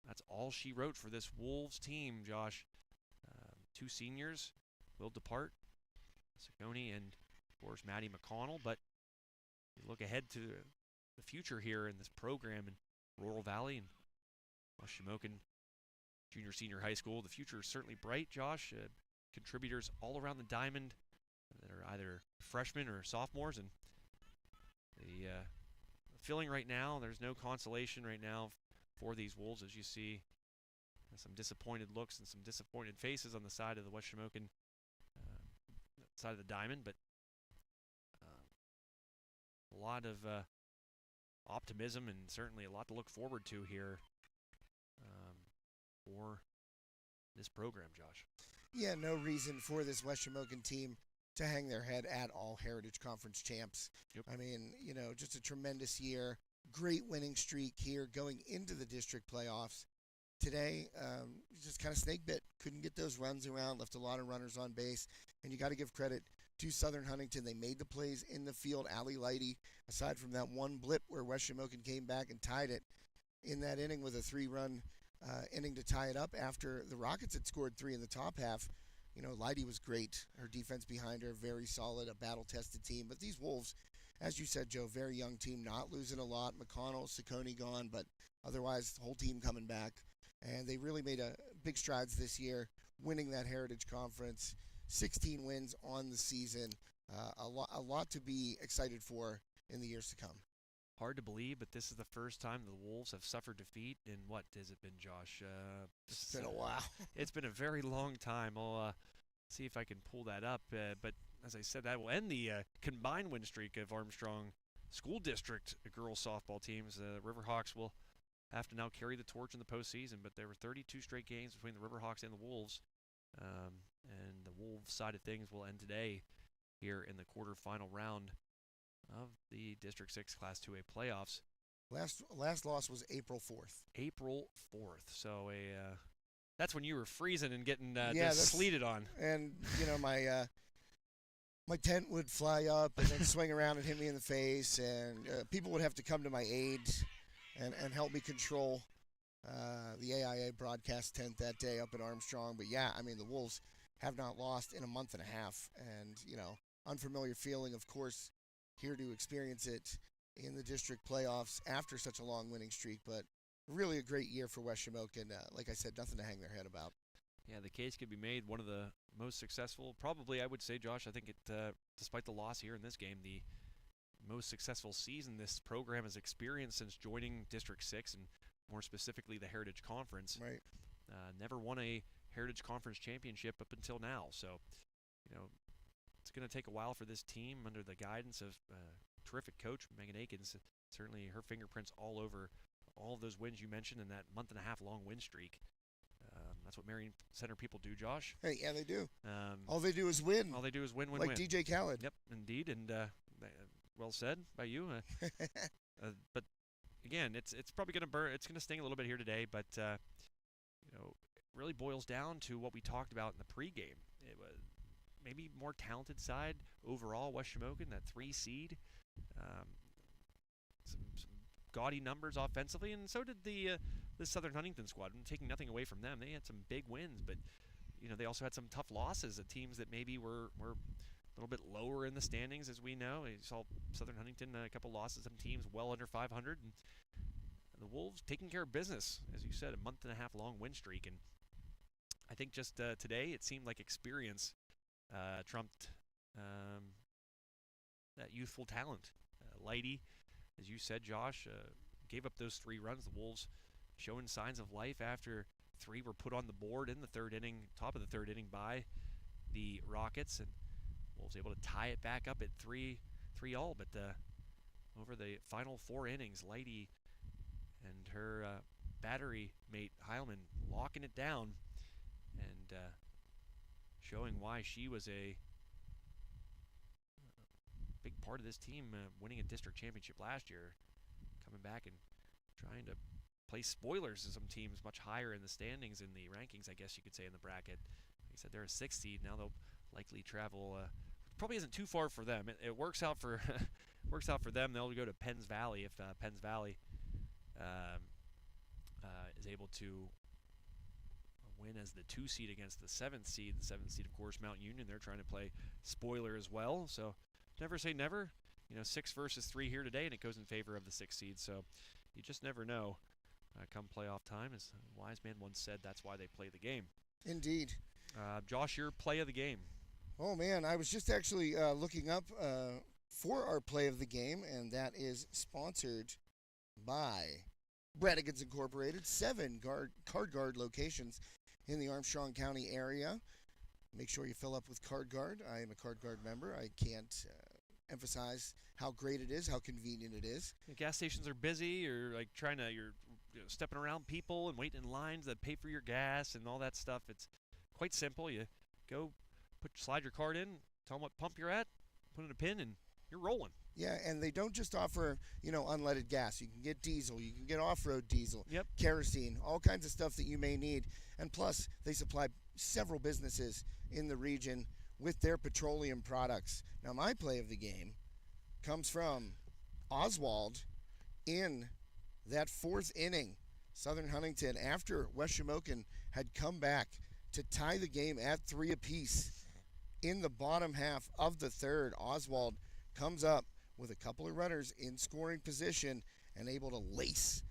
[SPEAKER 1] that's all she wrote for this Wolves team, Josh. 2 seniors will depart, Saccone and, of course, Maddie McConnell. But you look ahead to the future here in this program in Laurel Valley and West Shamokin Junior Senior High School. The future is certainly bright, Josh. Contributors all around the diamond that are either freshmen or sophomores, and the feeling right now, there's no consolation right now for these Wolves, as you see some disappointed looks and some disappointed faces on the side of the West Shamokin side of the diamond, but a lot of optimism and certainly a lot to look forward to here for this program, Josh.
[SPEAKER 2] Yeah, no reason for this West Shamokin team to hang their head at all. Heritage Conference champs.
[SPEAKER 1] Yep.
[SPEAKER 2] I mean, just a tremendous year. Great winning streak here going into the district playoffs. Today, just kind of snake bit. Couldn't get those runs around, left a lot of runners on base. And you got to give credit to Southern Huntingdon. They made the plays in the field. Allie Lighty, aside from that one blip where West Shamokin came back and tied it in that inning with a 3-run inning to tie it up after the Rockets had scored 3 in the top half. Lighty was great. Her defense behind her, very solid, a battle-tested team. But these Wolves, as you said, Joe, very young team, not losing a lot. McConnell, Saccone gone, but otherwise the whole team coming back. And they really made big strides this year, winning that Heritage Conference. 16 wins on the season. A lot to be excited for in the years to come.
[SPEAKER 1] Hard to believe, but this is the first time the Wolves have suffered defeat in what has it been, Josh?
[SPEAKER 2] It's been a while.
[SPEAKER 1] It's been a very long time. I'll see if I can pull that up. But as I said, that will end the combined win streak of Armstrong School District girls softball teams. Riverhawks will have to now carry the torch in the postseason, but there were 32 straight games between the Riverhawks and the Wolves. And the Wolves side of things will end today here in the quarterfinal round of the District 6 Class 2A playoffs.
[SPEAKER 2] Last loss was April 4th.
[SPEAKER 1] April 4th. So that's when you were freezing and getting sleeted on.
[SPEAKER 2] And my tent would fly up and then swing around and hit me in the face, and people would have to come to my aid and help me control the AIA broadcast tent that day up at Armstrong. But yeah, I mean, the Wolves have not lost in a month and a half, and unfamiliar feeling, of course, here to experience it in the district playoffs after such a long winning streak. But really a great year for West Shamokin. Like I said, nothing to hang their head about.
[SPEAKER 1] Yeah, the case could be made one of the most successful, probably I would say, Josh, I think it, despite the loss here in this game, the most successful season this program has experienced since joining District 6, and more specifically the Heritage Conference.
[SPEAKER 2] Right.
[SPEAKER 1] Never won a Heritage Conference championship up until now. So, it's going to take a while for this team under the guidance of terrific coach Megan Akins. Certainly her fingerprints all over all of those wins you mentioned in that month-and-a-half long win streak. That's what Marion Center people do, Josh.
[SPEAKER 2] Hey, yeah, they do. All they do is win.
[SPEAKER 1] All they do is win, win,
[SPEAKER 2] like
[SPEAKER 1] win.
[SPEAKER 2] DJ Khaled.
[SPEAKER 1] Yep, indeed, and well said by you. But again, it's probably going to burn. It's going to sting a little bit here today, but really boils down to what we talked about in the pregame. It was maybe more talented side overall. West Shamokin, that 3 seed, some gaudy numbers offensively, and so did the Southern Huntingdon squad. I'm taking nothing away from them. They had some big wins, but they also had some tough losses at teams that maybe were a little bit lower in the standings, as we know. You saw Southern Huntingdon a couple losses, some teams well under 500, and the Wolves taking care of business, as you said, a month-and-a-half long win streak. And I think just today it seemed like experience trumped that youthful talent. Lighty, as you said, Josh, gave up those 3 runs. The Wolves showing signs of life after 3 were put on the board in the 3rd inning, top of the 3rd inning by the Rockets, and Wolves able to tie it back up at 3-all. But over the final 4 innings, Lighty and her battery mate Heilman locking it down and showing why she was a big part of this team winning a district championship last year, coming back and trying to play spoilers to some teams much higher in the standings, in the rankings, I guess you could say, in the bracket. Like I said, they're a 6th seed. Now they'll likely travel, probably isn't too far for them. It works out for works out for them. They'll go to Penns Valley if Penns Valley is able to win as the 2 seed against the 7th seed. The 7th seed, of course, Mount Union. They're trying to play spoiler as well. So never say never. 6 versus 3 here today, and it goes in favor of the 6th seed. So you just never know come playoff time. As a wise man once said, that's why they play the game.
[SPEAKER 2] Indeed.
[SPEAKER 1] Josh, your play of the game.
[SPEAKER 2] Oh, man, I was just actually looking up for our play of the game, and that is sponsored by Bradigans Incorporated, 7 Card Guard locations in the Armstrong County area. Make sure you fill up with Card Guard. I am a Card Guard member. I can't emphasize how great it is, how convenient it is.
[SPEAKER 1] The gas stations are busy. You're like you're stepping around people and waiting in lines that pay for your gas and all that stuff. It's quite simple. You go, slide your card in, tell them what pump you're at, put in a pin, and you're rolling.
[SPEAKER 2] Yeah, and they don't just offer, unleaded gas. You can get diesel. You can get off-road diesel,
[SPEAKER 1] Yep.
[SPEAKER 2] kerosene, all kinds of stuff that you may need. And plus, they supply several businesses in the region with their petroleum products. Now, my play of the game comes from Oswald in that 4th inning. Southern Huntingdon, after West Shamokin had come back to tie the game at 3 apiece in the bottom half of the 3rd, Oswald comes up with a couple of runners in scoring position and able to lace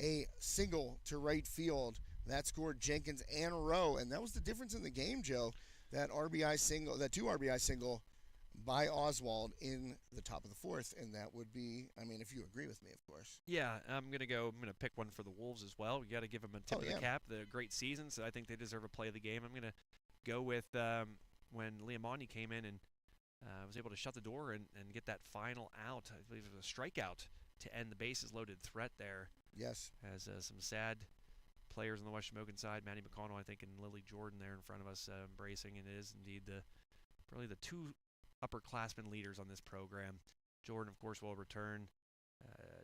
[SPEAKER 2] a single to right field. That scored Jenkins and Rowe, and that was the difference in the game, Joe. That 2 RBI single by Oswald in the top of the 4th, and that would be, if you agree with me, of course.
[SPEAKER 1] Yeah, I'm gonna pick one for the Wolves as well. You got to give them a tip of the cap. The great season, so I think they deserve a play of the game. I'm gonna go with when Liamani came in and was able to shut the door and get that final out. I believe it was a strikeout to end the bases loaded threat there.
[SPEAKER 2] Yes.
[SPEAKER 1] As some sad players on the West Shamokin side, Manny McConnell, I think, and Lily Jordan there in front of us embracing, and it is indeed probably the 2 upperclassmen leaders on this program. Jordan, of course, will return.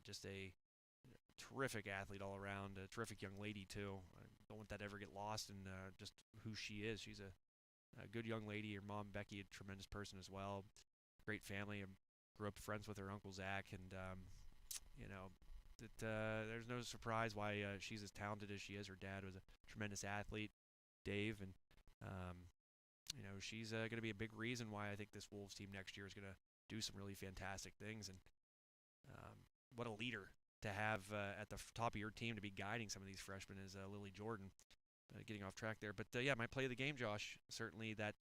[SPEAKER 1] Just a terrific athlete all around, a terrific young lady too. I don't want that to ever get lost in just who she is. She's a good young lady. Her mom, Becky, a tremendous person as well. Great family. I grew up friends with her uncle Zach, and there's no surprise why she's as talented as she is. Her dad was a tremendous athlete, Dave, and she's going to be a big reason why I think this Wolves team next year is going to do some really fantastic things. And what a leader to have at the top of your team to be guiding some of these freshmen is Lily Jordan. Getting off track there, but my play of the game, Josh. Certainly that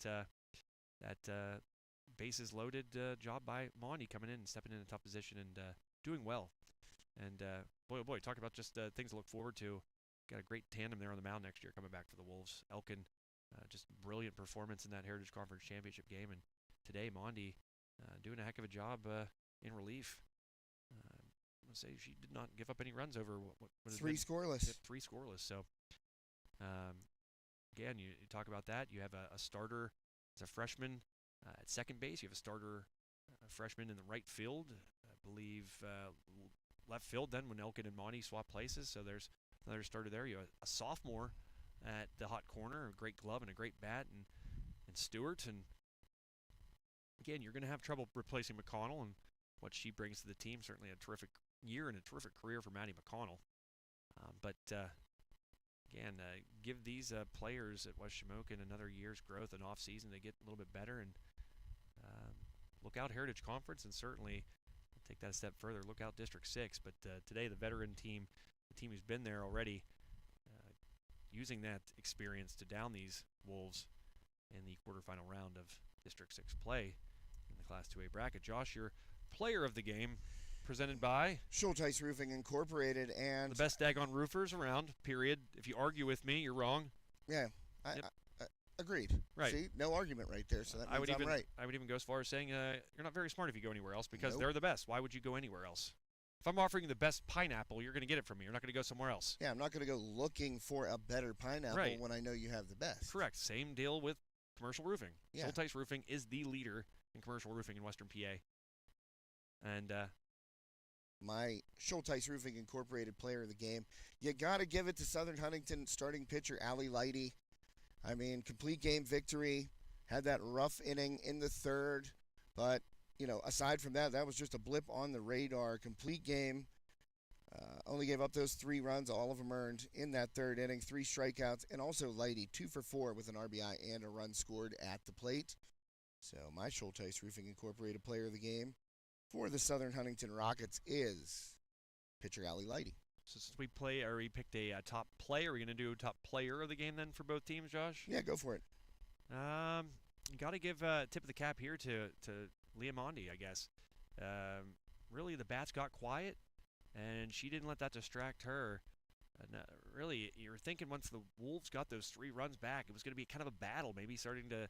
[SPEAKER 1] bases loaded job by Monty coming in and stepping in a tough position and doing well. And boy, oh boy, talk about just things to look forward to. Got a great tandem there on the mound next year coming back for the Wolves. Elkin, just brilliant performance in that Heritage Conference Championship game, and today Monty doing a heck of a job in relief. I say she did not give up any runs over what
[SPEAKER 2] 3 scoreless.
[SPEAKER 1] 3 scoreless. So. Again, you talk about that. You have a starter as a freshman at second base. You have a starter freshman in the right field. I believe left field then when Elkin and Monty swap places. So there's another starter there. You have a sophomore at the hot corner, a great glove and a great bat, and Stewart. And again, you're going to have trouble replacing McConnell and what she brings to the team. Certainly a terrific year and a terrific career for Maddie McConnell. Again, give these players at West Shamokin another year's growth and off-season to get a little bit better, and look out Heritage Conference, and certainly take that a step further. Look out District 6. But today, the veteran team, the team who's been there already, using that experience to down these Wolves in the quarterfinal round of District 6 play in the Class 2A bracket. Josh, your player of the game, presented by
[SPEAKER 2] Schulteis Roofing Incorporated, and
[SPEAKER 1] the best daggone roofers around, period. If you argue with me, you're wrong.
[SPEAKER 2] Yeah,
[SPEAKER 1] Yep.
[SPEAKER 2] I agreed.
[SPEAKER 1] Right.
[SPEAKER 2] See, no argument right there, so that means I'm right.
[SPEAKER 1] I would even go as far as saying you're not very smart if you go anywhere else because
[SPEAKER 2] Nope.
[SPEAKER 1] they're the best. Why would you go anywhere else? If I'm offering you the best pineapple, you're going to get it from me. You're not going to go somewhere else.
[SPEAKER 2] Yeah, I'm not going to go looking for a better pineapple
[SPEAKER 1] Right.
[SPEAKER 2] when I know you have the best.
[SPEAKER 1] Correct. Same deal with commercial roofing.
[SPEAKER 2] Yeah.
[SPEAKER 1] Schulteis Roofing is the leader in commercial roofing in Western PA. And
[SPEAKER 2] My Schulteis Roofing Incorporated player of the game, you got to give it to Southern Huntingdon starting pitcher Allie Lighty. I mean, complete game victory. Had that rough inning in the third, but aside from that, that was just a blip on the radar. Complete game. Only gave up those 3 runs, all of them earned in that third inning. 3 strikeouts, and also Lighty 2 for 4 with an RBI and a run scored at the plate. So my Schulteis Roofing Incorporated player of the game for the Southern Huntingdon Rockets is pitcher Allie Lighty.
[SPEAKER 1] so since we picked a top player, are we going to do top player of the game then for both teams, Josh?
[SPEAKER 2] Yeah, go for it.
[SPEAKER 1] You got to give a tip of the cap here to Leah Mondi, I guess. Really, the bats got quiet, and she didn't let that distract her. And, really, you were thinking once the Wolves got those 3 runs back, it was going to be kind of a battle, maybe starting to,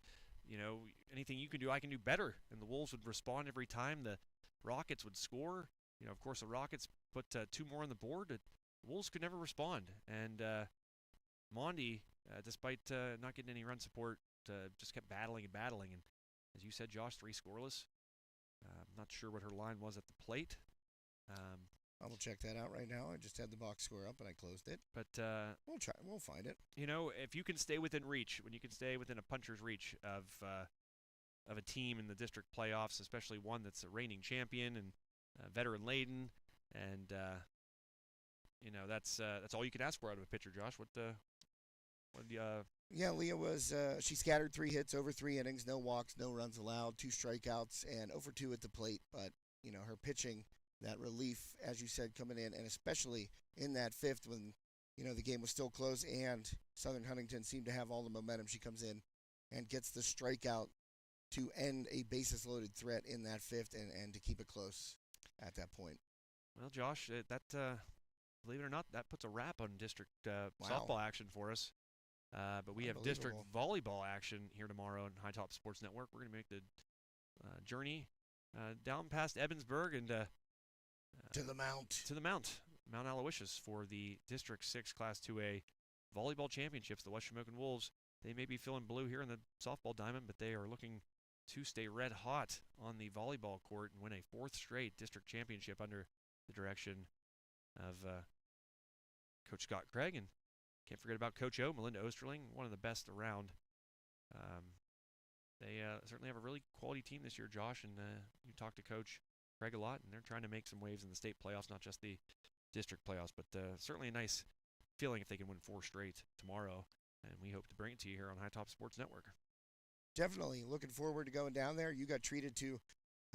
[SPEAKER 1] anything you can do, I can do better. And the Wolves would respond every time. The Rockets would score. Of course, the Rockets put 2 more on the board. The Wolves could never respond. And Mondi, despite not getting any run support, just kept battling and battling. And as you said, Josh, 3 scoreless. I'm not sure what her line was at the plate.
[SPEAKER 2] I will check that out right now. I just had the box score up and I closed it.
[SPEAKER 1] But
[SPEAKER 2] We'll try. We'll find it.
[SPEAKER 1] if you can stay within reach, when you can stay within a puncher's reach of a team in the district playoffs, especially one that's a reigning champion and veteran laden, and that's all you can ask for out of a pitcher, Josh.
[SPEAKER 2] Yeah, Leah was. She scattered 3 hits over 3 innings, no walks, no runs allowed, 2 strikeouts, and 0 for 2 at the plate. But her pitching, that relief, as you said, coming in, and especially in that 5th when the game was still close and Southern Huntingdon seemed to have all the momentum. She comes in and gets the strikeout to end a bases-loaded threat in that 5th and to keep it close at that point.
[SPEAKER 1] Well, Josh, that believe it or not, that puts a wrap on district
[SPEAKER 2] Wow.
[SPEAKER 1] softball action for us. But we have district volleyball action here tomorrow on High Top Sports Network. We're going to make the journey down past Evansburg and
[SPEAKER 2] to the Mount.
[SPEAKER 1] Mount Aloysius, for the District 6 Class 2A volleyball championships. The West Shamokin Wolves, they may be feeling blue here in the softball diamond, but they are looking to stay red hot on the volleyball court and win a 4th straight district championship under the direction of Coach Scott Craig. And can't forget about Coach O, Melinda Osterling, one of the best around. They certainly have a really quality team this year, Josh, and you talk to Coach Craig a lot, and they're trying to make some waves in the state playoffs, not just the district playoffs, but certainly a nice feeling if they can win 4 straight tomorrow, and we hope to bring it to you here on High Top Sports Network.
[SPEAKER 2] Definitely looking forward to going down there. You got treated to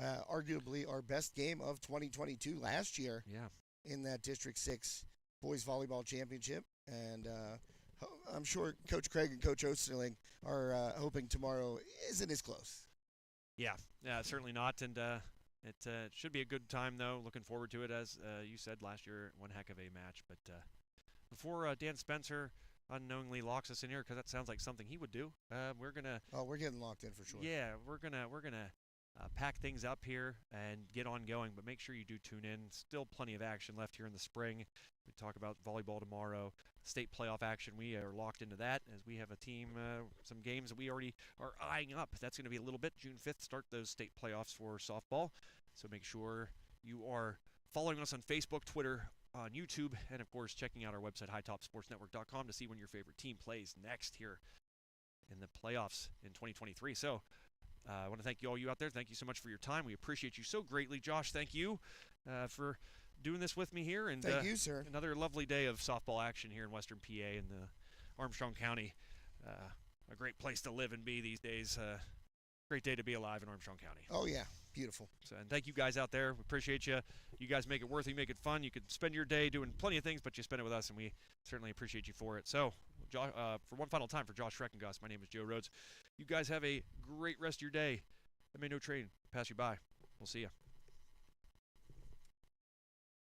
[SPEAKER 2] arguably our best game of 2022 last year.
[SPEAKER 1] Yeah.
[SPEAKER 2] In that District 6 Boys Volleyball Championship, and I'm sure Coach Craig and Coach Osterling are hoping tomorrow isn't as close.
[SPEAKER 1] Yeah, certainly not, and it should be a good time, though. Looking forward to it, as you said last year, one heck of a match. But before Dan Spencer unknowingly locks us in here, because that sounds like something he would do, we're gonna.
[SPEAKER 2] Oh, we're getting locked in for sure.
[SPEAKER 1] Yeah, we're gonna pack things up here and get on going. But make sure you do tune in. Still plenty of action left here in the spring. We talk about volleyball tomorrow, state playoff action. We are locked into that as we have a team, some games that we already are eyeing up. That's going to be a little bit. June 5th, start those state playoffs for softball. So make sure you are following us on Facebook, Twitter, on YouTube, and of course checking out our website, hightopsportsnetwork.com, to see when your favorite team plays next here in the playoffs in 2023. So I want to thank you out there. Thank you so much for your time. We appreciate you so greatly. Josh, thank you for doing this with me here. And
[SPEAKER 2] thank you, sir.
[SPEAKER 1] Another lovely day of softball action here in Western PA in the Armstrong County. A great place to live and be these days. Great day to be alive in Armstrong County.
[SPEAKER 2] Oh, yeah. Beautiful.
[SPEAKER 1] So, and thank you guys out there. We appreciate you. You guys make it worth it. You make it fun. You could spend your day doing plenty of things, but you spend it with us, and we certainly appreciate you for it. So, for one final time for Josh Schreckengoss, my name is Joe Rhodes. You guys have a great rest of your day. I may no train pass you by. We'll see you.